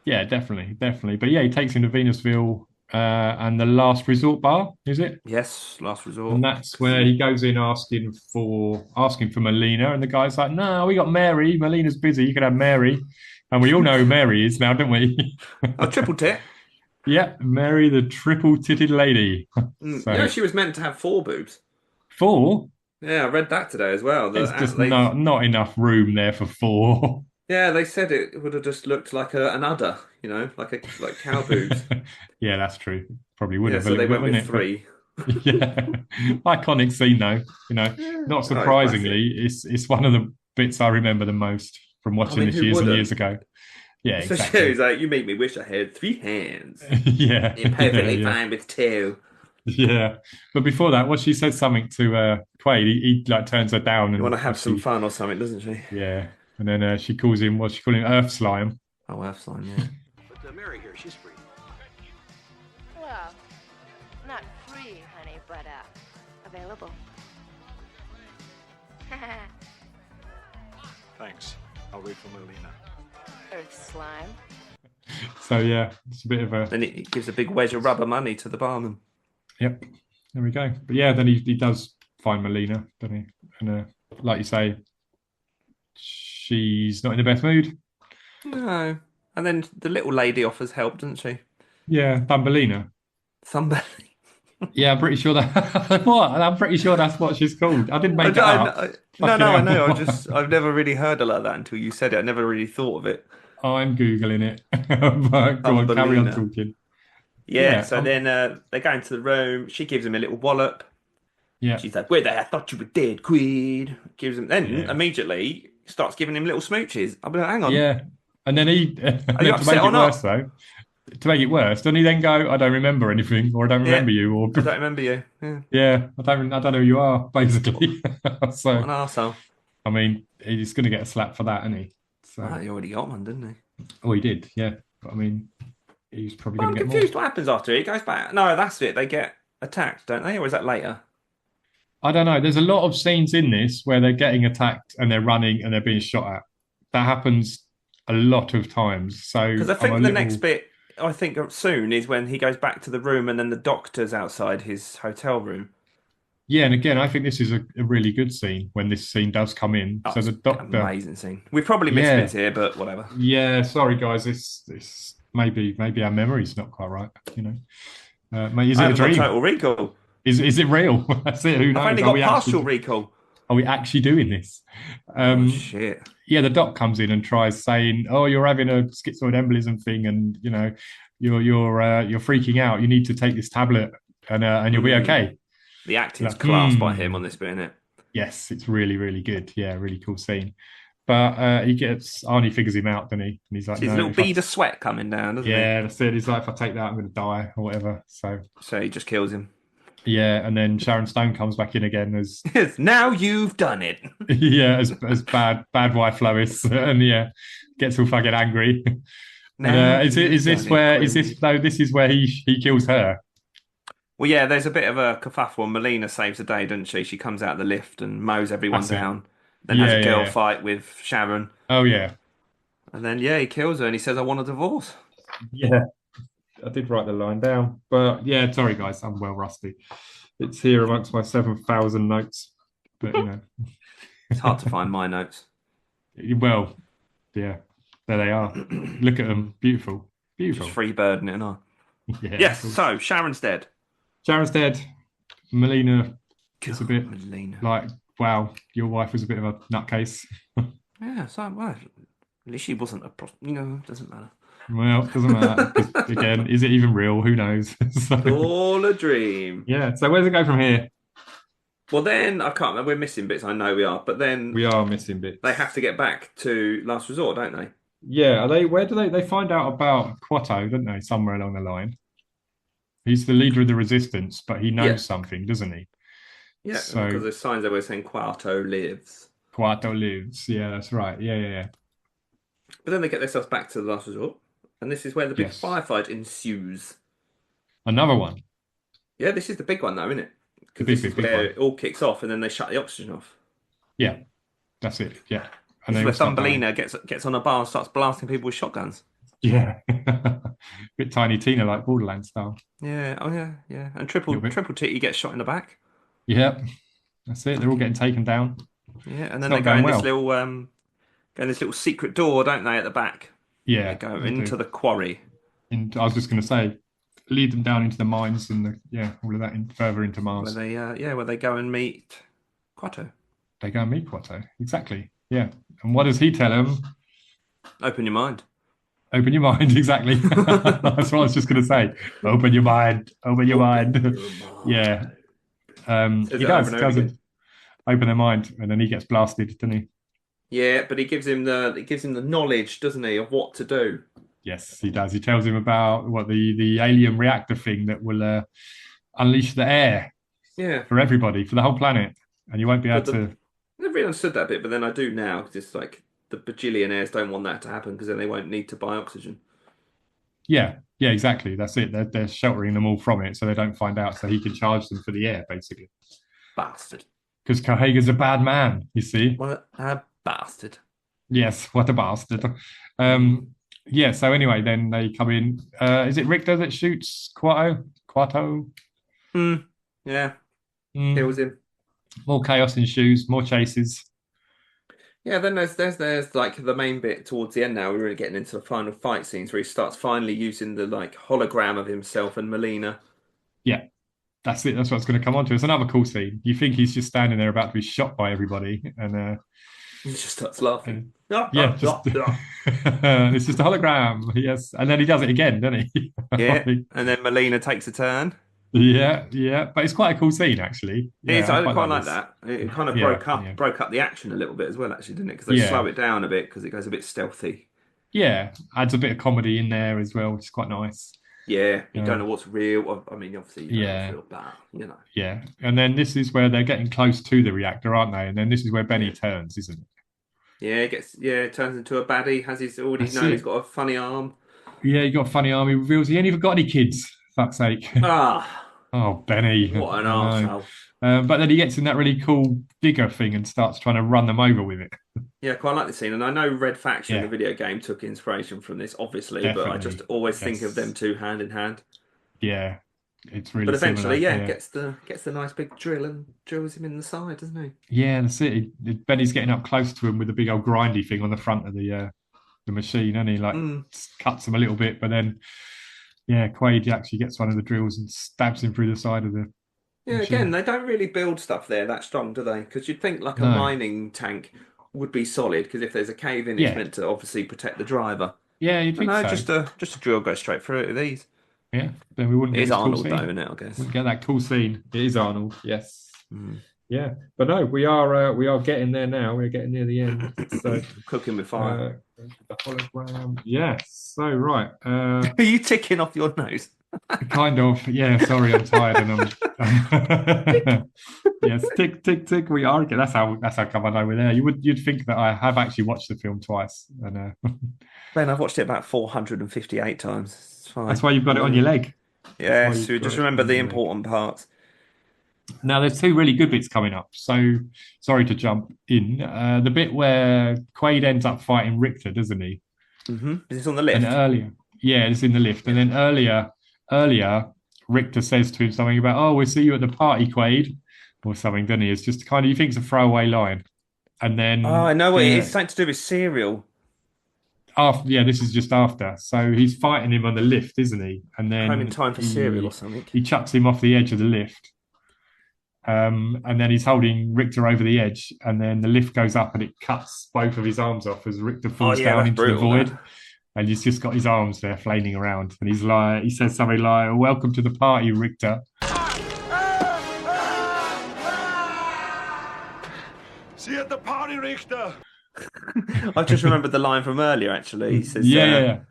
Yeah, definitely. But yeah, he takes him to Venusville and the Last Resort bar, is it? Yes, Last Resort. And that's where he goes in asking for Melina, and the guy's like, "No, we got Mary. Melina's busy. You can have Mary." And we all know who Mary is now, don't we? A triple tit. Yeah, Mary, the triple-titted lady. So, she was meant to have 4 boobs. 4? Yeah, I read that today as well. There's just not enough room there for 4. Yeah, they said it would have just looked like an udder, like cow boobs. Yeah, that's true. Probably would have. So they went with 3. Yeah, iconic scene though. Not surprisingly, it's one of the bits I remember the most from watching this years and years ago. Yeah, exactly. He's like, you make me wish I had 3 hands. Yeah, you're perfectly fine with 2. Yeah, but before that, she said something to Quaid. He like turns her down. You want to have some fun or something, doesn't she? Yeah, and then she calls him. What's she calling him? Earth Slime. Oh, Earth Slime, yeah. But Mary here, she's free. Well, not free, honey, but available. Thanks. I'll read for Melina. Earth Slime. So yeah, it's a bit of a. Then it gives a big wedge of rubber money to the barman. Yep, there we go. But yeah, then he does find Melina, doesn't he? And like you say, she's not in the best mood. No, and then the little lady offers help, doesn't she? Yeah, Thumbelina. Somebody. Yeah, I'm pretty sure that. What? I'm pretty sure that's what she's called. I didn't make it up. No, I know. I've never really heard it like that until you said it. I never really thought of it. I'm googling it. But go on, carry on talking. Yeah. So then they go into the room. She gives him a little wallop. Yeah. She's like, "Where the hell? I thought you were dead, Quaid." Gives him. Then immediately starts giving him little smooches. I'll be like, "Hang on." Yeah. And then he. Are you upset or not? To make it worse, doesn't he then go, I don't remember anything, or I don't remember you, or I don't remember you. Yeah, I don't know who you are, basically. So what an arsehole. I mean, he's going to get a slap for that, isn't he? So he already got one, didn't he? Oh, he did, yeah. But I mean, he's probably going to get more. I'm confused what happens after he goes back. No, that's it. They get attacked, don't they? Or is that later? I don't know. There's a lot of scenes in this where they're getting attacked and they're running and they're being shot at. That happens a lot of times. So because I think the next bit, I think soon, is when he goes back to the room and then the doctor's outside his hotel room. Yeah, and again, I think this is a really good scene when this scene does come in. Oh, So the doctor, amazing scene. We've probably missed bits here, but whatever. Yeah, sorry guys, this maybe our memory's not quite right. Is it a dream? Total Recall. Is it real? That's it. Who knows? I've only got partial recall. Are we actually doing this? Shit. Yeah, the doc comes in and tries saying, "Oh, you're having a schizoid embolism thing, and you're freaking out. You need to take this tablet, and you'll be okay." The acting's class by him on this bit, isn't it? Yes, it's really, really good. Yeah, really cool scene. But Arnie figures him out, doesn't he? And he's like, his little bead of sweat coming down, doesn't he? Yeah, that's it. He's like, if I take that, I'm going to die or whatever. So he just kills him. Yeah, and then Sharon Stone comes back in again as now you've done it. Yeah, as bad wife Lois, and gets all fucking angry. This is where he kills her? Well, yeah, there's a bit of a kerfuffle. Melina saves the day, doesn't she? She comes out of the lift and mows everyone down. Then has a girl fight with Sharon. Oh, yeah. And then, he kills her and he says, I want a divorce. Yeah, I did write the line down. But, yeah, sorry, guys, I'm well rusty. It's here amongst my 7,000 notes. But, It's hard to find my notes. Well, yeah, there they are. Look at them. Beautiful. Beautiful. Just free birding it, and all. Yeah. Yes, so Sharon's dead. Sharon's dead. Melina is a bit Melina. like, wow, your wife was a bit of a nutcase. Yeah, so, well, at least she wasn't a it doesn't matter. Well, it doesn't matter. Again, is it even real? Who knows? It's all a dream. Yeah, so where's it go from here? Well, then, I can't remember. We're missing bits. I know we are. But then... We are missing bits. They have to get back to Last Resort, don't they? Yeah. Where do they find out about Quato, don't they? Somewhere along the line. He's the leader of the resistance, but he knows something, doesn't he? Yeah, because there's signs that were saying Quato lives. Quato lives. Yeah, that's right. Yeah. But then they get themselves back to the Last Resort. And this is where the big firefight ensues. Another one. Yeah, this is the big one, though, isn't it? The Because big this is where one. it all kicks off, and then they shut the oxygen off. Yeah, that's it. Yeah, And this is where Thumbelina gets on a bar and starts blasting people with shotguns. Yeah, bit Tiny Tina like Borderlands style. Yeah, yeah. And Triple Titty gets shot in the back. Yeah, that's it. They're all getting taken down. Yeah, and then they go in this little secret door, don't they, at the back? Yeah, they go into the quarry. I was just going to say, lead them down into the mines and all of that, further into Mars. Where they go and meet Quato. They go and meet Quato, exactly. Yeah, and what does he tell them? Open your mind. Open your mind, exactly. That's what I was just going to say. Open your mind. Open your mind. Yeah. He does open their mind, and then he gets blasted, doesn't he? Yeah, but he gives him the knowledge, doesn't he, of what to do. Yes, he does. He tells him about what the alien reactor thing that will unleash the air. Yeah. For everybody, for the whole planet, and you won't be able to. I never really understood that bit, but then I do now because it's like the bajillionaires don't want that to happen because then they won't need to buy oxygen. Yeah, exactly. That's it. They're sheltering them all from it so they don't find out, so he can charge them for the air, basically. Bastard. Because Cohagen's a bad man, you see. What a bastard. Yes, what a bastard. Yeah, so anyway, then they come in. Is it Richter that shoots Quato? Yeah. Kills him. More chaos ensues, more chases. Yeah, then there's like the main bit towards the end now. We're really getting into the final fight scenes where he starts finally using the like hologram of himself and Melina. Yeah, that's it. That's what's going to come on to. It's another cool scene. You think he's just standing there about to be shot by everybody, and he just starts laughing. It's just a hologram. Yes, and then he does it again, doesn't he? Yeah, and then Melina takes a turn. Yeah, but it's quite a cool scene, actually. I quite like that. It kind of broke up the action a little bit as well, actually, didn't it? Because they slow it down a bit because it goes a bit stealthy. Yeah, adds a bit of comedy in there as well, which is quite nice. Yeah, you don't know what's real. I mean, obviously, you don't feel bad, you know. Yeah, and then this is where they're getting close to the reactor, aren't they? And then this is where Benny turns, isn't it? Yeah, it turns into a baddie. He's got a funny arm. Yeah, he got a funny arm. He reveals he ain't even got any kids. Fuck's sake. Oh, Benny. What an arsehole. But then he gets in that really cool digger thing and starts trying to run them over with it. Yeah, I quite like the scene. And I know Red Faction, the video game, took inspiration from this, obviously. Definitely. But I just always think of them two hand in hand. Yeah. it's really But eventually, similar. gets the nice big drill and drills him in the side, doesn't he? Yeah, that's it. Benny's getting up close to him with a big old grindy thing on the front of the machine, and he cuts him a little bit, but then Quaid actually gets one of the drills and stabs him through the side of the machine. Again, they don't really build stuff there that strong, do they? Because you'd think like a mining tank would be solid, because if there's a cave in, it's meant to obviously protect the driver. Yeah, you'd think so. Just a drill goes straight through it with these. Yeah, then we wouldn't get It's this Arnold, cool though, scene. isn't it? I guess. Wouldn't get that cool scene. It is Arnold. Yes. Yeah, but no, we are getting there now. We're getting near the end. So cooking with fire. The hologram. Yes. So right. Are you ticking off your nose? Kind of. Yeah. Sorry, I'm tired and I'm. Yes. Tick tick tick. We are. That's how come I know we're there. You'd think that I have actually watched the film twice, and Ben, I've watched it about 458 times. It's fine. That's why you've got it on your leg. Yeah. So just remember the important parts. Now, there's two really good bits coming up. So, sorry to jump in. The bit where Quaid ends up fighting Richter, doesn't he? Mm-hmm. Is this on the lift? And earlier, it's in the lift. And then earlier, Richter says to him something about, "Oh, we'll see you at the party, Quaid," or something, doesn't he? It's just kind of, you think it's a throwaway line. And then... Oh, I know what it is. It's something to do with cereal. This is just after. So he's fighting him on the lift, isn't he? And then Home in time for cereal or something. He chucks him off the edge of the lift. And then he's holding Richter over the edge, and then the lift goes up and it cuts both of his arms off as Richter falls down into the void. And he's just got his arms there flailing around. And he says something like, "Welcome to the party, Richter." See you at the party, Richter. I just remembered the line from earlier, actually. He says,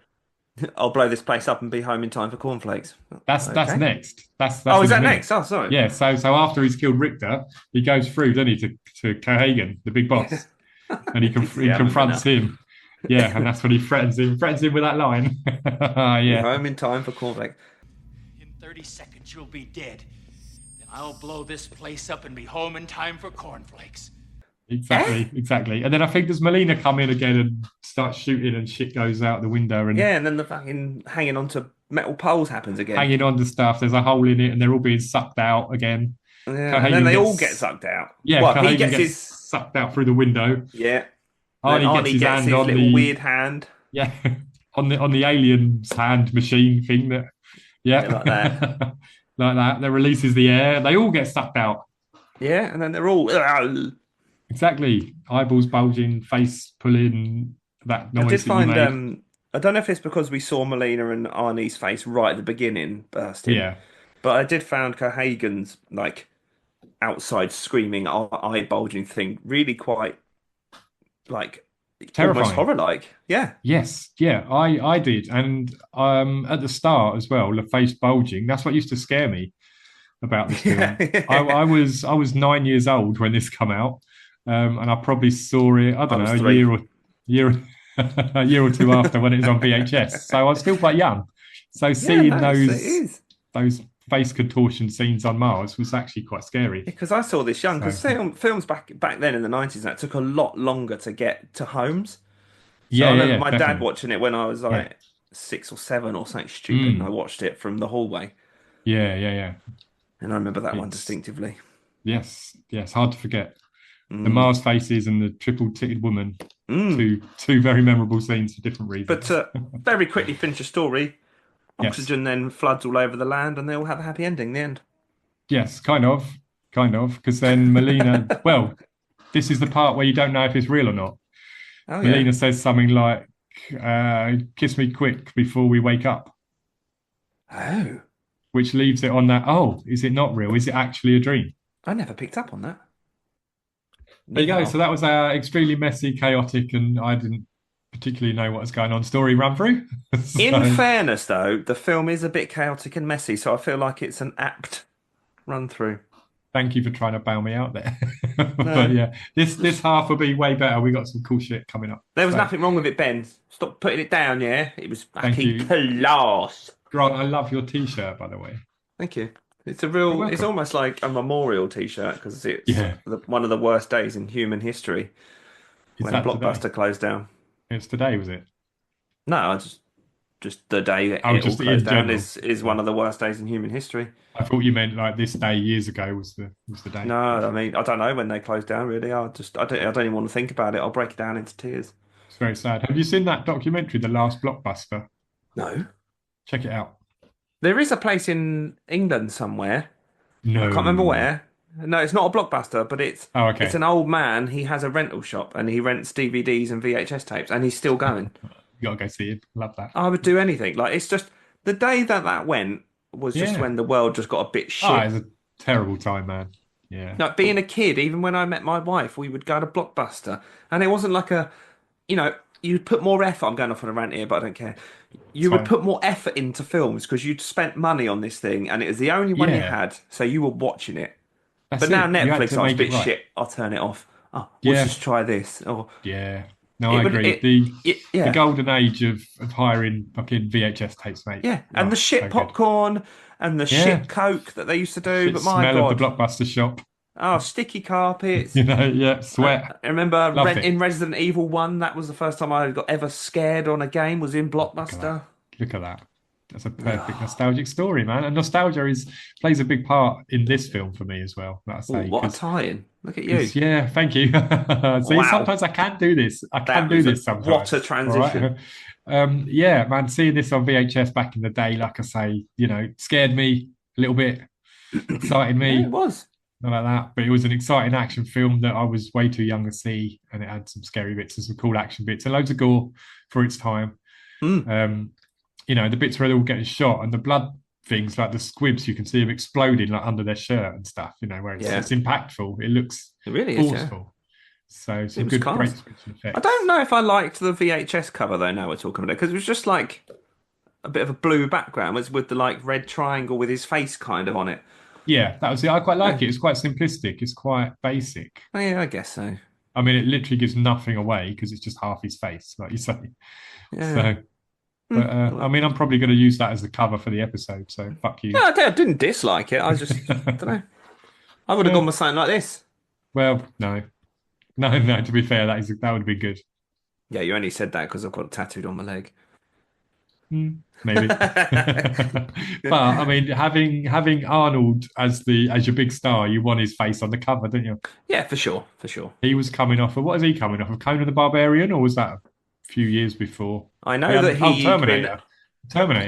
"I'll blow this place up and be home in time for cornflakes." That's next. That's is that next? Oh, sorry. Yeah. So after he's killed Richter, he goes through, doesn't he, to Cohagen, the big boss, and he confronts him. Yeah, and that's when he threatens him with that line. Yeah. Home in time for cornflakes. In 30 seconds, you'll be dead. Then I'll blow this place up and be home in time for cornflakes. Exactly. And then I think does Melina come in again and start shooting, and shit goes out the window, and and then the fucking hanging onto metal poles happens again. Hanging on to stuff. There's a hole in it, and they're all being sucked out again. Yeah, and then they all get sucked out. Yeah, well, he gets sucked out through the window. Yeah. Arnie gets his little weird hand. Yeah, on the alien's hand machine thing that. Yeah, like that. Like that. That releases the air. They all get sucked out. Yeah, and then they're all. Exactly. Eyeballs bulging, face pulling, that noise. I did find, I don't know if it's because we saw Melina and Arnie's face right at the beginning bursting. Yeah. But I did find Cohagen's, outside screaming, eye bulging thing really quite, terrifying. Almost horror-like. Yeah. Yes. Yeah, I did. And at the start as well, the face bulging, that's what used to scare me about this film. I was 9 years old when this came out. And I probably saw it, I don't know, a year or two after when it was on VHS. So I was still quite young. So seeing those face contortion scenes on Mars was actually quite scary. Because I saw this young, because films back then in the 90s, that took a lot longer to get to homes. So I remember my dad watching it when I was 6 or 7 or something stupid, and I watched it from the hallway. Yeah. And I remember that one distinctively. Yes, hard to forget. The Mars faces and the triple-titted woman. Two very memorable scenes for different reasons. But very quickly finish a story. Oxygen then floods all over the land, and they all have a happy ending in the end. Yes, kind of. Because then Melina... well, this is the part where you don't know if it's real or not. Oh, Melina says something like, "Kiss me quick before we wake up." Oh. Which leaves it on that, is it not real? Is it actually a dream? I never picked up on that. There you go. So that was extremely messy, chaotic, and I didn't particularly know what was going on. Story run through. In fairness, though, the film is a bit chaotic and messy, so I feel like it's an apt run through. Thank you for trying to bail me out there. But yeah, this half will be way better. We got some cool shit coming up. There was nothing wrong with it, Ben. Stop putting it down, yeah? It was fucking class. Grant, I love your T-shirt, by the way. Thank you. It's it's almost like a memorial T-shirt, because it's one of the worst days in human history when Blockbuster closed down. It's today, was it? No, just the day it Oh, all just in closed down general. is one of the worst days in human history. I thought you meant like this day years ago was the day. No, I mean, I don't know when they closed down, really. I don't even want to think about it. I'll break it down into tears. It's very sad. Have you seen that documentary, The Last Blockbuster? No. Check it out. There is a place in England somewhere. No. I can't remember where. No, it's not a Blockbuster, but it's okay. It's an old man. He has a rental shop and he rents DVDs and VHS tapes, and he's still going. You gotta go see it. Love that. I would do anything. Like, it's just the day that went was just when the world just got a bit shit. Oh, it was a terrible time, man. Yeah. Like, being a kid, even when I met my wife, we would go to Blockbuster, and it wasn't like you'd put more effort. I'm going off on a rant here, but I don't care. You would put more effort into films because you'd spent money on this thing, and it was the only one you had, so you were watching it. But now Netflix, I was a bit shit. I'll turn it off. Oh, we'll just try this. Or no, I agree. The golden age of hiring fucking VHS tapes, mate. Yeah, and the shit popcorn and the shit Coke that they used to do. But my smell God, of the Blockbuster shop. Oh, sticky carpets. Sweat. I remember in Resident Evil 1, that was the first time I got ever scared on a game, was in Blockbuster. Look at that. That's a perfect nostalgic story, man. And nostalgia plays a big part in this film for me as well. What a tie-in. Look at you. Yeah, thank you. Sometimes I can do this. Sometimes. What a transition. Right? Yeah, man, seeing this on VHS back in the day, like I say, scared me a little bit, excited me. Yeah, it was. Not like that, but it was an exciting action film that I was way too young to see, and it had some scary bits and some cool action bits and loads of gore for its time. The bits where they're all getting shot and the blood things, like the squibs, you can see them exploding like under their shirt and stuff. Where it's impactful. It really forceful. So some good, great special effects. I don't know if I liked the VHS cover though. Now we're talking about it, because it was just like a bit of a blue background, with the like red triangle with his face kind of on it. Yeah, that was it. I quite like it. It's quite simplistic. It's quite basic. Oh, yeah, I guess so. I mean, it literally gives nothing away because it's just half his face, like you say. Yeah. So, but I mean, I'm probably going to use that as the cover for the episode. So fuck you. No, I didn't dislike it. I just I don't know. I would have gone with something like this. Well, no. To be fair, that would be good. Yeah, you only said that because I've got it tattooed on my leg. Maybe. But I mean, having Arnold as your big star, you want his face on the cover, don't you? Yeah, for sure. He was coming off of, what is he coming off of? Conan the Barbarian, or was that a few years before? I know that he Terminator,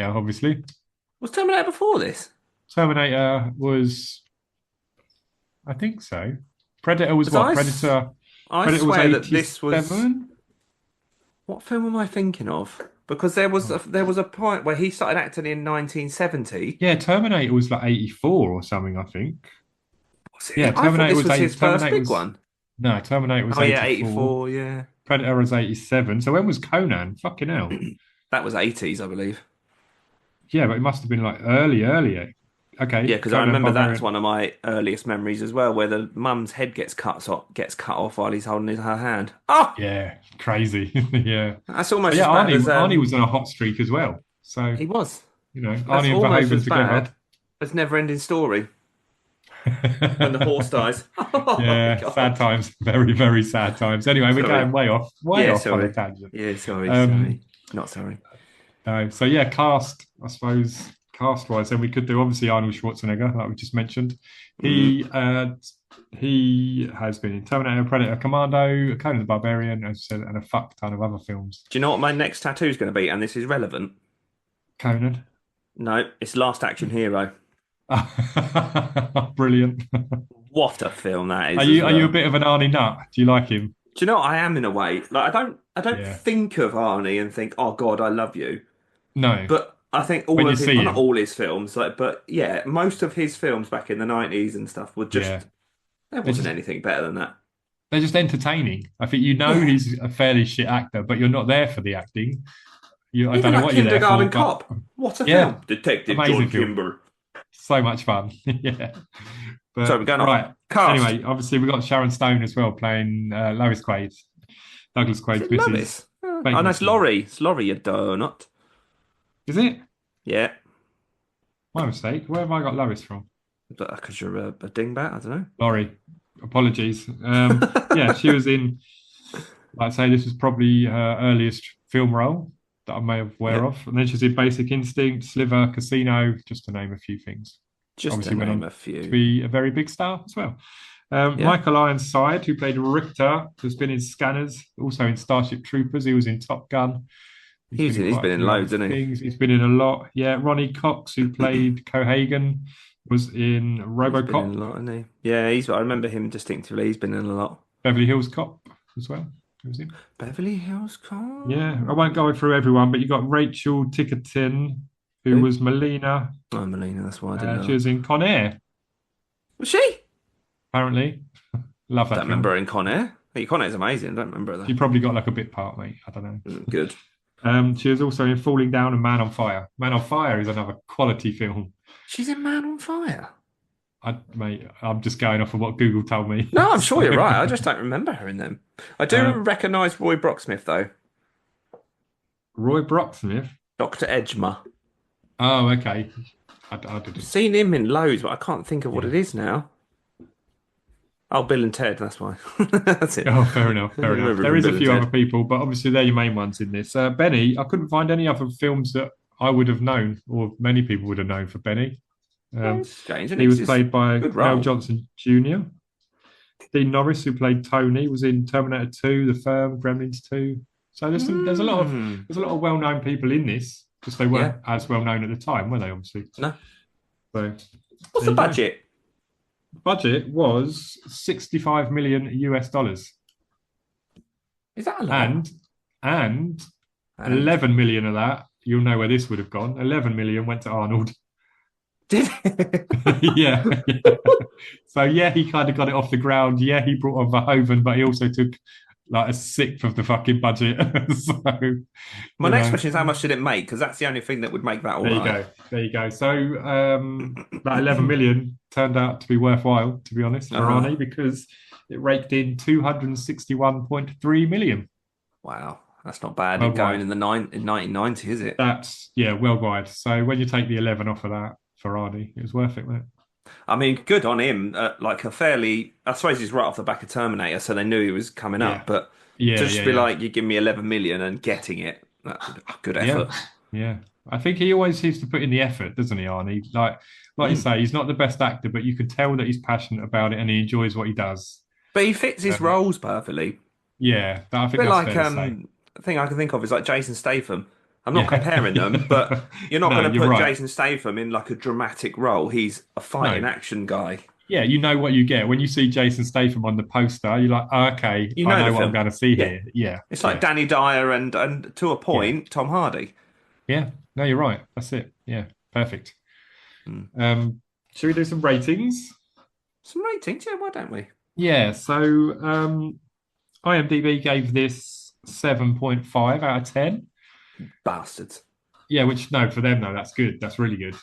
obviously. Was Terminator before this? Terminator was, I think so. Predator was what? Predator Predator was swear that this was. 87? What film am I thinking of? Because there was a point where he started acting in 1970. Yeah, Terminator was like 84 or something, I think. Was it? Yeah, Terminator was his first big one. No, Terminator was 84. 84, yeah. Predator was 87. So when was Conan? Fucking hell. That was 80s, I believe. Yeah, but it must have been like earlier. Okay. Yeah, because I remember that's one of my earliest memories as well, where the mum's head gets cut off while he's holding her hand. Oh! Yeah, crazy. Yeah. That's almost as bad as... Arnie was on a hot streak as well. So he was. Arnie and Verhoeven together. It's Never-Ending Story. When the horse dies. Yeah, sad times. Very, very sad times. Anyway, we're going way off on a tangent. Yeah, sorry. Not sorry. No. So yeah, cast, I suppose, cast-wise, then we could do obviously Arnold Schwarzenegger, like we just mentioned. He has been in Terminator, Predator, Commando, Conan the Barbarian, as I said, and a fuck ton of other films. Do you know what my next tattoo is going to be? And this is relevant. Conan? No, it's Last Action Hero. Brilliant. What a film that is. Are you a bit of an Arnie nut? Do you like him? Do you know what I am in a way? Like I don't think of Arnie and think, oh God, I love you. No. But I think not all his films, but yeah, most of his films back in the 90s and stuff were just there wasn't anything better than that. They're just entertaining. I think he's a fairly shit actor, but you're not there for the acting. I don't know what you're there for. Kindergarten Cop. What a film. Detective John Kimber. So much fun. Yeah. But, so we're going on. Cast. Anyway, obviously we've got Sharon Stone as well playing Lois Quaid. Douglas Quaid's missus. Oh, no, it's Laurie. It's Laurie, you donut. Is it? Yeah. My mistake. Where have I got Lois from? Because you're a dingbat, I don't know. Laurie. Apologies. Yeah, she was in, I'd say this was probably her earliest film role. that I may have aware of. And then she's in Basic Instinct, Sliver, Casino, just to name a few things. Just Obviously to went name on a few. to be a very big star as well. Michael Ironside, who played Richter, has been in Scanners, also in Starship Troopers. He was in Top Gun. He's been in loads, hasn't he? He's been in a lot. Yeah, Ronnie Cox, who played Cohagen, was in RoboCop. He's been in a lot, hasn't he? Yeah, I remember him distinctively. He's been in a lot. Beverly Hills Cop as well. Who's in? Beverly Hills Cop. Yeah, I won't go through everyone, but you got Rachel Tickerton, who was Melina. Oh, Melina, that's why I didn't know. She was in Con Air. Was she? Apparently. Love that. Don't remember her in Con Air. Hey, Con Air's amazing. Don't remember her though. She probably got like a bit part, mate. I don't know. Good. She was also in Falling Down and Man on Fire. Man on Fire is another quality film. She's in Man on Fire. Mate, I'm just going off of what Google told me. No, I'm sure you're right. I just don't remember her in them. I do recognise Roy Brocksmith though. Roy Brocksmith? Dr. Edgemer. Oh, okay. I didn't. I've seen him in loads, but I can't think of what it is now. Oh, Bill and Ted, that's why. That's it. Oh, fair enough. There is a few other people, but obviously they're your main ones in this. Benny, I couldn't find any other films that I would have known, or many people would have known for Benny. Strange. He was played by Mel Johnson Jr. Dean Norris, who played Tony, was in Terminator 2, The Firm, Gremlins 2. So there's a lot of well-known people in this, because they weren't as well-known at the time, were they? Obviously, no. So, what's the budget? Budget was $65 million US. Is that a lot? And 11 million of that, you'll know where this would have gone. 11 million went to Arnold. Did it? yeah. So he kind of got it off the ground. Yeah, he brought on Verhoeven, but he also took like a sixth of the fucking budget. So my next question is, how much did it make? Because that's the only thing that would make that all right. There you go. So that 11 million turned out to be worthwhile, to be honest, for Arnie, because it raked in 261.3 million. Wow, that's not bad going in 1990, is it? That's worldwide. So when you take the 11 off of that for Arnie, it was worth it, wasn't it? I mean, good on him. Like a fairly, I suppose he's right off the back of Terminator, so they knew he was coming up. But to be like, you give me 11 million and getting it, that's a good effort. Yeah. I think he always seems to put in the effort, doesn't he, Arnie? Like you say, he's not the best actor, but you can tell that he's passionate about it and he enjoys what he does. But he fits his roles perfectly. Yeah, I think that's fair to say. The thing I can think of is like Jason Statham. I'm not comparing them, but you're not going to put Jason Statham in like a dramatic role. He's a fighting action guy. Yeah, you know what you get. When you see Jason Statham on the poster, you're like, okay, I know what I'm going to see here. Yeah. It's like Danny Dyer and to a point, Tom Hardy. Yeah, no, you're right. That's it. Yeah, perfect. Should we do some ratings? Some ratings? Yeah, why don't we? Yeah, so IMDb gave this 7.5 out of 10. Bastards. Yeah, for them, though, that's good. That's really good.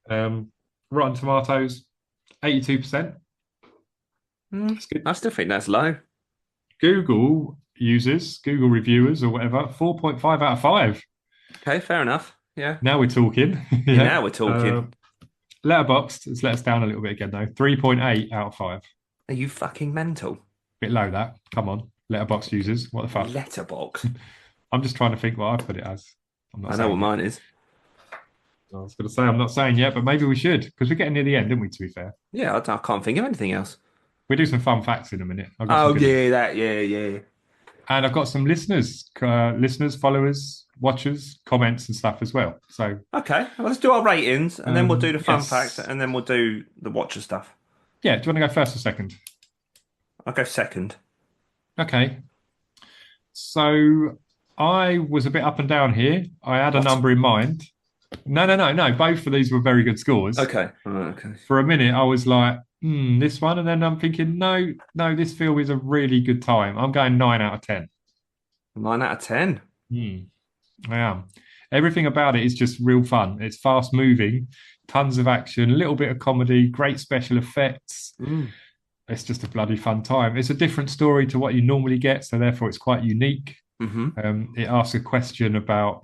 Rotten Tomatoes, 82%. That's good. I still think that's low. Google reviewers or whatever, 4.5 out of 5. Okay, fair enough. Yeah. Now we're talking. Now we're talking. Letterboxd has let us down a little bit again, though. 3.8 out of 5. Are you fucking mental? Bit low, that. Come on. Letterboxd users. What the fuck? Letterboxd? I'm just trying to think what I put it as. I know what mine is. I was going to say I'm not saying yet, but maybe we should, because we're getting near the end, didn't we, to be fair? Yeah, I can't think of anything else. We'll do some fun facts in a minute. Yeah. And I've got some listeners, followers, watchers, comments and stuff as well. So okay, well, let's do our ratings, and then we'll do the fun facts, and then we'll do the watcher stuff. Yeah, do you want to go first or second? I'll go second. Okay. So I was a bit up and down here. I had a number in mind. No. Both of these were very good scores. Okay. Okay. For a minute, I was like, this one. And then I'm thinking, no, this film is a really good time. I'm going 9 out of 10. 9 out of 10? I am. Everything about it is just real fun. It's fast moving, tons of action, a little bit of comedy, great special effects. It's just a bloody fun time. It's a different story to what you normally get, so therefore it's quite unique. It asks a question about,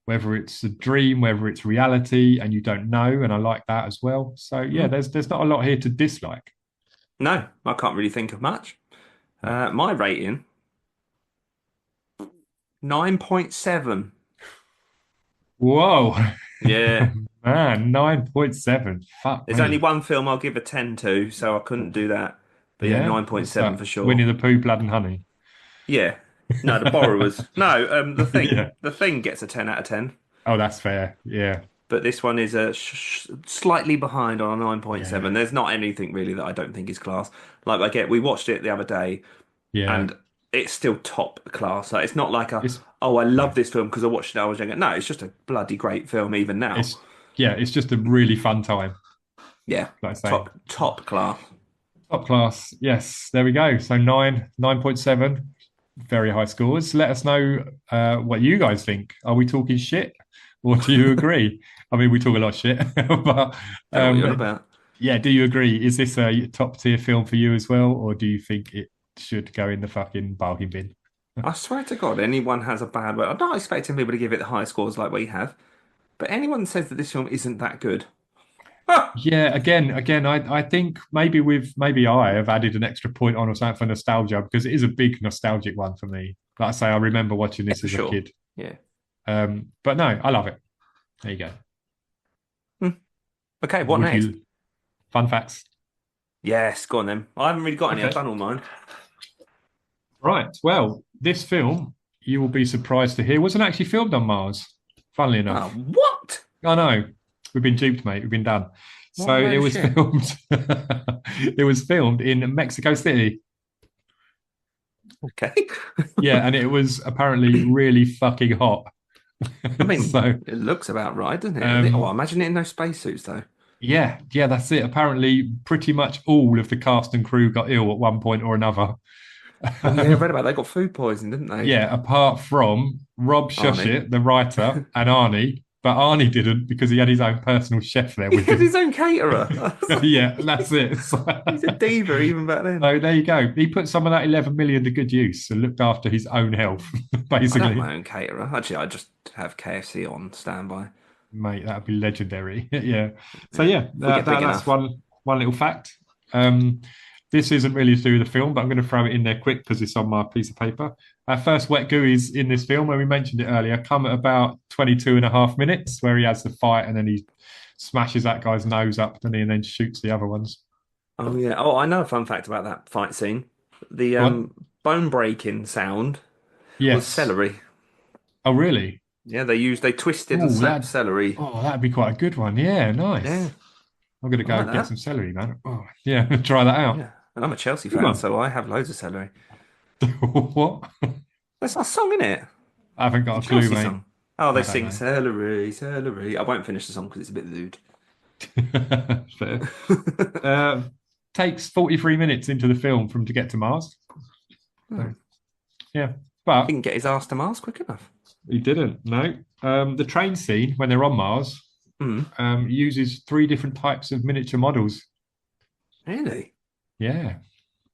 whether it's a dream, whether it's reality, and you don't know, and I like that as well. So yeah, there's not a lot here to dislike. No, I can't really think of much. My rating, 9.7. Whoa. Yeah. Man, 9.7. Fuck There's me. only one film I'll give a 10 to, so I couldn't do that. But yeah, Yeah? What's 9.7 that? for sure. Winnie the Pooh, Blood and Honey. Yeah. No, The Borrowers. No, The Thing. Yeah. The Thing gets a 10 out of 10. Oh, that's fair. Yeah. But this one is slightly behind on a 9.7. Yeah. There's not anything really that I don't think is class. Like we watched it the other day, Yeah. and it's still top class. Like, it's not like I no. love this film because I watched it when I was younger. No, it's just a bloody great film even now. It's just a really fun time. Yeah, like I say. top class. Top class. Yes, there we go. So 9.7, very high scores. Let us know what you guys think. Are we talking shit, or do you agree? I mean, we talk a lot of shit, but What you're about. Yeah, do you agree? Is this a top tier film for you as well, or do you think it should go in the fucking bargain bin? I swear to God, anyone has a bad word. I'm not expecting people to give it the high scores like we have, but anyone says that this film isn't that good. Yeah, again, I think maybe I have added an extra point on or something for nostalgia, because it is a big nostalgic one for me. Like I say, I remember watching this as a kid. Yeah. But no, I love it. There you go. Okay, what next? Fun facts. Yes, go on then. I haven't really got any. Okay. I've done all mine. Right. Well, this film, you will be surprised to hear, wasn't actually filmed on Mars. Funnily enough. What? I know. We've been duped, mate. We've been done. What So it was shit? filmed. It was filmed in Mexico City. Okay. Yeah, and it was apparently really fucking hot. I mean, So, it looks about right, doesn't it? Imagine it in those spacesuits, though. yeah, that's it. Apparently, pretty much all of the cast and crew got ill at one point or another. Oh, yeah, I read about it. They got food poisoning, didn't they? Yeah, apart from Rob Shushit, the writer, and Arnie. But Arnie didn't, because he had his own personal chef there He with had him. his own caterer. Yeah, that's it. He's a diva even back then. So there you go. He put some of that 11 million to good use and looked after his own health, I basically. have my own caterer. Actually, I just have KFC on standby. Mate, that'd be legendary. Yeah. So yeah, get big that's enough. one little fact. This isn't really to do with the film, but I'm going to throw it in there quick because it's on my piece of paper. Our first wet gooey's in this film, where we mentioned it earlier, come at about 22 and a half minutes, where he has the fight and then he smashes that guy's nose up, doesn't he, and then shoots the other ones. Oh, yeah. Oh, I know a fun fact about that fight scene. The bone-breaking sound was Yes. celery. Oh, really? Yeah, they twisted and slapped celery. Oh, that'd be quite a good one. Yeah, nice. Yeah. I'm going to go like get that. some celery, man. Oh, yeah, try that out. Yeah. And I'm a Chelsea Good fan, one. so I have loads of celery. What? That's our song, isn't it? I haven't got a The clue, Chelsea mate. song. Oh, they I don't sing know. celery, celery. I won't finish the song because it's a bit lewd. Fair. Takes 43 minutes into the film from to get to Mars. So, yeah, but He can get his ass to Mars quick enough. he didn't. No. The train scene when they're on Mars uses 3 different types of miniature models. Really? Yeah,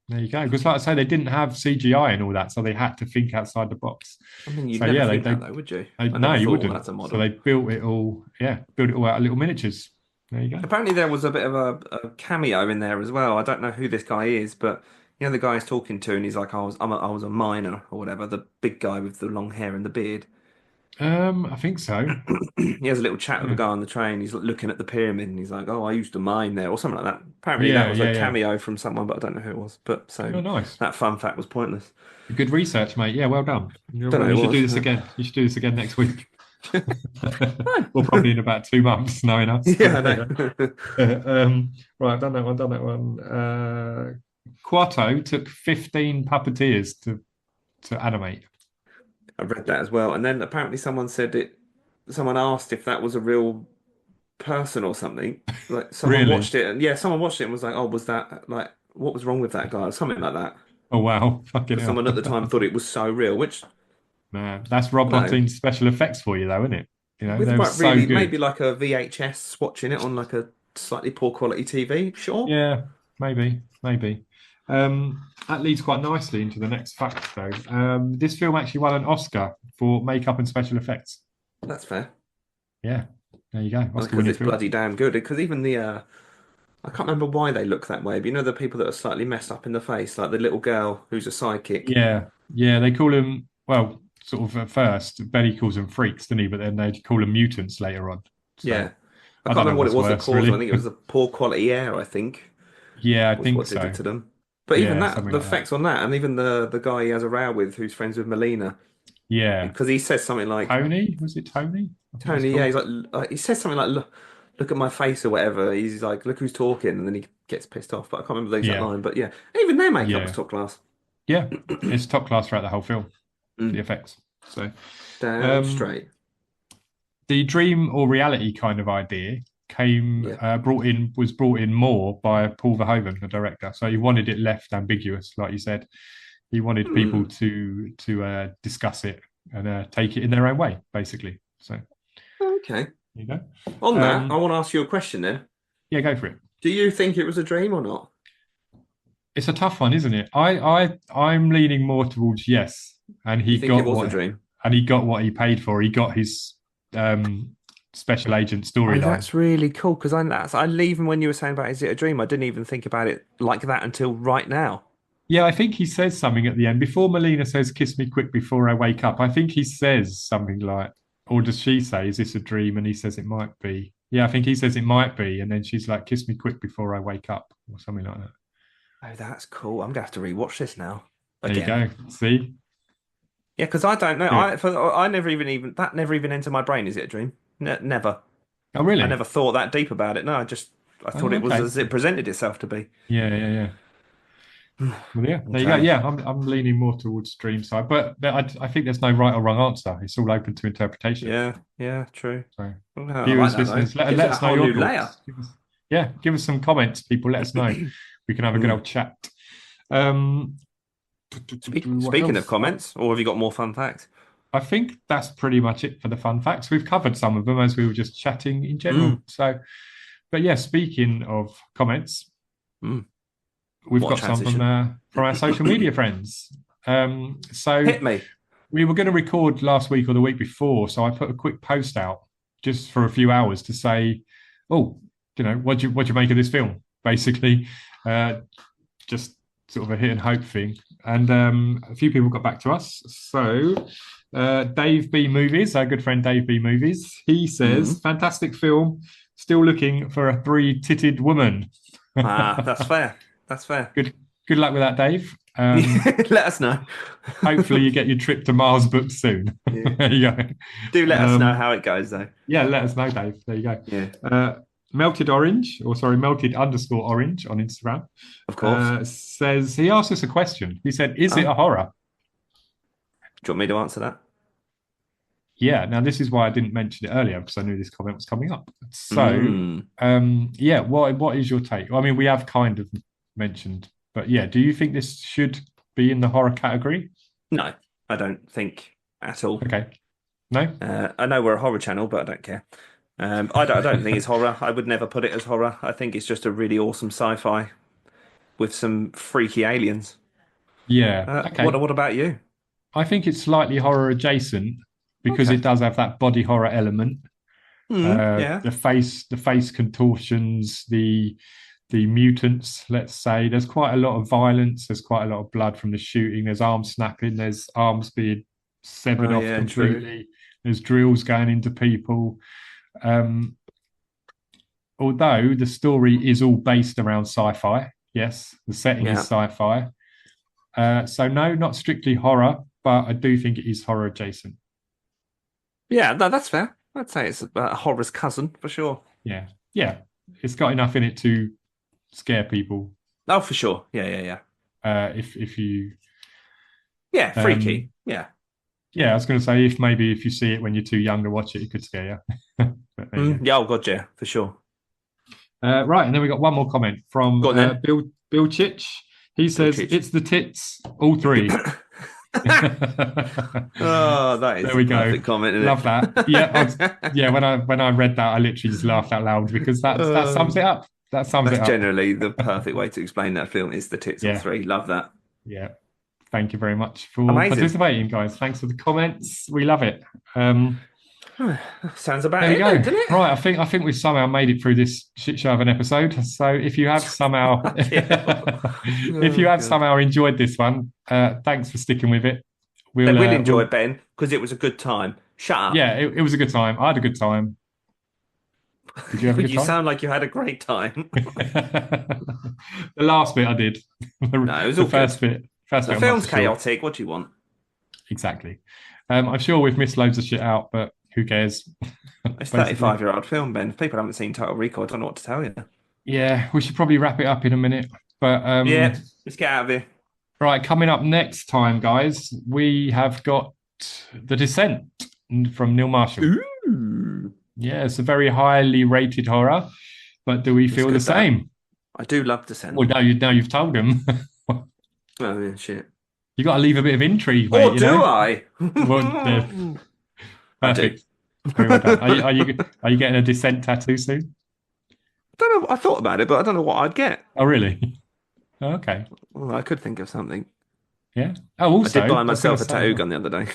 there you go. Because, like I say, they didn't have CGI and all that, so they had to think outside the box. I mean, you'd So, never yeah, think they- that, though, would you? No, never you thought wouldn't. That's a model. So they built it all. Yeah, built it all out of little miniatures. There you go. Apparently, there was a bit of a cameo in there as well. I don't know who this guy is, but you know the guy he's talking to, and he's like, I was a miner or whatever. The big guy with the long hair and the beard. I think so. He has a little chat with a guy on the train. He's looking at the pyramid, and he's like, "Oh, I used to mine there," or something like that. Apparently, Yeah, that was yeah, a yeah. cameo from someone, but I don't know who it was. But so Oh, nice. that fun fact was pointless. Good research, mate. Yeah, well done. You Don't know who it should do was, this yeah. again. You should do this again next week. Or probably in about 2 months, knowing us. Yeah, I know. Right, I've done that one. Quarto took 15 puppeteers to animate. I read that as well, and then apparently someone said it. Someone asked if that was a real person or something. Like someone Really? watched it, and someone watched it and was like, "Oh, was that like what was wrong with that guy?" Or something like that. Oh, wow. Fucking hell. Someone at the time thought it was so real, which Man, that's Rob No. Bottin's special effects for you, though, isn't it? You know, with they're like so really good. maybe like a VHS watching it on like a slightly poor quality TV. Sure. Yeah, maybe. That leads quite nicely into the next fact, though. This film actually won an Oscar for makeup and special effects. That's fair. Yeah, there you go. Oscar Because winning it's film. bloody damn good. Because even the I can't remember why they look that way, but you know the people that are slightly messed up in the face, like the little girl who's a sidekick. Yeah, they call him. Well, sort of at first, Benny calls them freaks, didn't he? But then they call them mutants later on. So, yeah. I can't remember what it was that caused them. really. I think it was the poor quality air, I think. Yeah, I think what so. did it to them. But even Yeah, that, the like effects on that, and even the guy he has a row with who's friends with Melina. Yeah. Because he says something like... Tony? Was it Tony? Tony, yeah. He's like, he says something like, look at my face or whatever. He's like, look who's talking. And then he gets pissed off. But I can't remember the exact line. But yeah, even their makeup was top class. Yeah, it's top class throughout the whole film. The effects. So damn straight. The dream or reality kind of idea was brought in more by Paul Verhoeven, the director. So he wanted it left ambiguous, like you said. He wanted people to discuss it and take it in their own way, basically. So okay, you go. On that, I want to ask you a question then. Yeah, go for it. Do you think it was a dream or not? It's a tough one, isn't it? I'm leaning more towards yes. And he got a dream. And he got what he paid for. He got his special agent storyline. That's really cool because even when you were saying about is it a dream, I didn't even think about it like that until right now. Yeah, I think he says something at the end before Melina says, "Kiss me quick before I wake up." I think he says something like, or does she say, "Is this a dream?" And he says it might be. Yeah, I think he says it might be, and then she's like, "Kiss me quick before I wake up," or something like that. Oh, that's cool. I'm gonna have to rewatch this now. Again. There you go. See. Yeah, because I don't know. I never even that never even entered my brain. Is it a dream? Never. Oh, really? I never thought that deep about it. No, I thought it was as it presented itself to be. Yeah. Well, yeah, there you go. Yeah, I'm leaning more towards dream side, but I think there's no right or wrong answer. It's all open to interpretation. Yeah, true. So, viewers, listeners, let us know your thoughts. Give us some comments, people. Let us know. We can have a good old chat. Speaking of comments, or have you got more fun facts? I think that's pretty much it for the fun facts. We've covered some of them as we were just chatting in general. So, but yeah, speaking of comments, we've got some from our social media friends. So hit me. We were going to record last week or the week before, so I put a quick post out just for a few hours to say, what do you make of this film? Basically, just sort of a hit and hope thing. And a few people got back to us. So Dave B Movies, our good friend Dave B Movies, he says, fantastic film, still looking for a 3-titted woman. That's fair. That's fair. Good luck with that, Dave. Let us know. Hopefully you get your trip to Mars booked soon. There you go. Do let us know how it goes, though. Yeah, let us know, Dave. There you go. Yeah. Melted _orange on Instagram. Of course. Says, he asked us a question. He said, is it a horror? Do you want me to answer that? Yeah. Now, this is why I didn't mention it earlier, because I knew this comment was coming up. So, what is your take? I mean, we have kind of mentioned, but yeah, do you think this should be in the horror category? No, I don't think at all. Okay. No? I know we're a horror channel, but I don't care. I don't think it's horror. I would never put it as horror. I think it's just a really awesome sci-fi with some freaky aliens. Yeah. Okay. What about you? I think it's slightly horror adjacent because it does have that body horror element. The face contortions, the mutants, let's say. There's quite a lot of violence. There's quite a lot of blood from the shooting. There's arm snapping. There's arms being severed off completely. True. There's drills going into people. Although the story is all based around sci-fi, yes, the setting is sci-fi. So no, not strictly horror, but I do think it is horror adjacent. Yeah, that's fair. I'd say it's a horror's cousin for sure. Yeah, it's got enough in it to scare people. Oh, for sure. Yeah. If you, freaky. Yeah. Yeah, I was going to say if you see it when you're too young to watch it, it could scare you. Yeah, oh god, yeah, for sure. Right, and then we got one more comment from Bill Chich. He says it's the tits, all three. Oh, that is there we a go. Comment, love that. Yeah, when I read that, I literally just laughed out loud because that sums it up. That's generally the perfect way to explain that film is the tits all three. Love that. Yeah. Thank you very much for participating, guys. Thanks for the comments. We love it. Sounds about there it, you go. Doesn't it? Right, I think we've somehow made it through this shit show of an episode. So if you have somehow somehow enjoyed this one, thanks for sticking with it. They will enjoy it, Ben, because it was a good time. Shut up. Yeah, it was a good time. I had a good time. Did you have a good You time? sound like you had a great time. The last bit I did. No, it was the all first good. bit. First The bit. film's chaotic. What do you want? Exactly. I'm sure we've missed loads of shit out, but who cares? It's a 35-year-old film, Ben. If people haven't seen Total Recall, I don't know what to tell you. Yeah, we should probably wrap it up in a minute. But yeah, let's get out of here. Right, coming up next time, guys, we have got The Descent from Neil Marshall. Ooh. Yeah, it's a very highly rated horror, but do we feel the same? I do love Descent. Well, now you've told them. Oh, yeah, shit. You got to leave a bit of intrigue, mate. Or do I? Well, perfect. Very well done. Are you getting a Descent tattoo soon? I don't know. I thought about it, but I don't know what I'd get. Oh, really? Oh, okay. Well, I could think of something. Yeah. Oh, also, I did buy myself a tattoo gun the other day.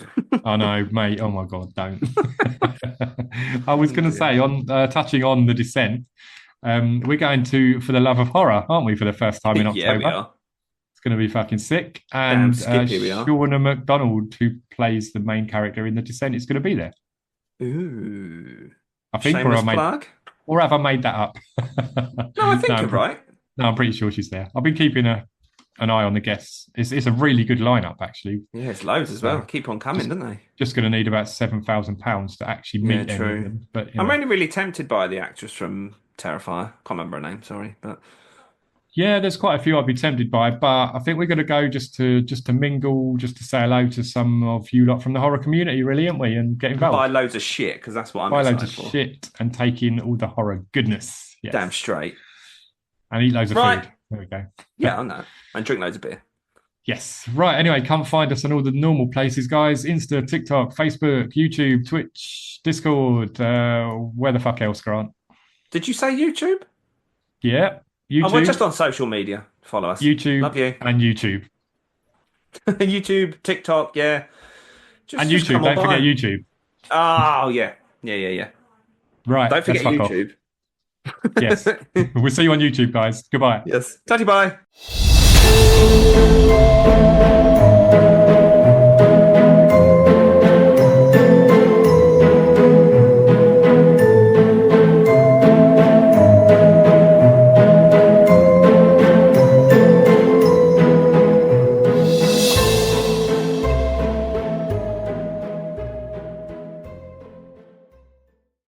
Oh no, mate! Oh my God, don't! I was going to say, on touching on The Descent, we're going to For the Love of Horror, aren't we? For the first time in October. Yeah, we are. It's going to be fucking sick. And we are. Shauna McDonald, who plays the main character in The Descent, is going to be there. Ooh. I think, plug? Or have I made that up? No, I think you're right. No, I'm pretty sure she's there. I've been keeping an eye on the guests. It's a really good lineup, actually. Yeah, it's loads as well. Keep on coming, don't they? Just going to need about £7,000 to actually meet any of them. But I'm only really tempted by the actress from Terrifier. Can't remember her name, sorry, but yeah, there's quite a few I'd be tempted by, but I think we're going to go just to mingle, just to say hello to some of you lot from the horror community, really, aren't we? And get involved. Buy loads of shit, because that's what I'm Buy excited loads for. of shit and take in all the horror goodness. Yes. Damn straight. And eat loads of food. There we go. Yeah, I know. And drink loads of beer. Yes. Right. Anyway, come find us on all the normal places, guys. Insta, TikTok, Facebook, YouTube, Twitch, Discord. Where the fuck else, Grant? Did you say YouTube? Yeah. YouTube. Oh, we're just on social media. Follow us. YouTube. Love you. And YouTube. YouTube, TikTok, yeah. And YouTube. Don't forget YouTube. Oh, yeah. Yeah. Right. Don't forget YouTube. Yes. We'll see you on YouTube, guys. Goodbye. Yes. Tatty bye.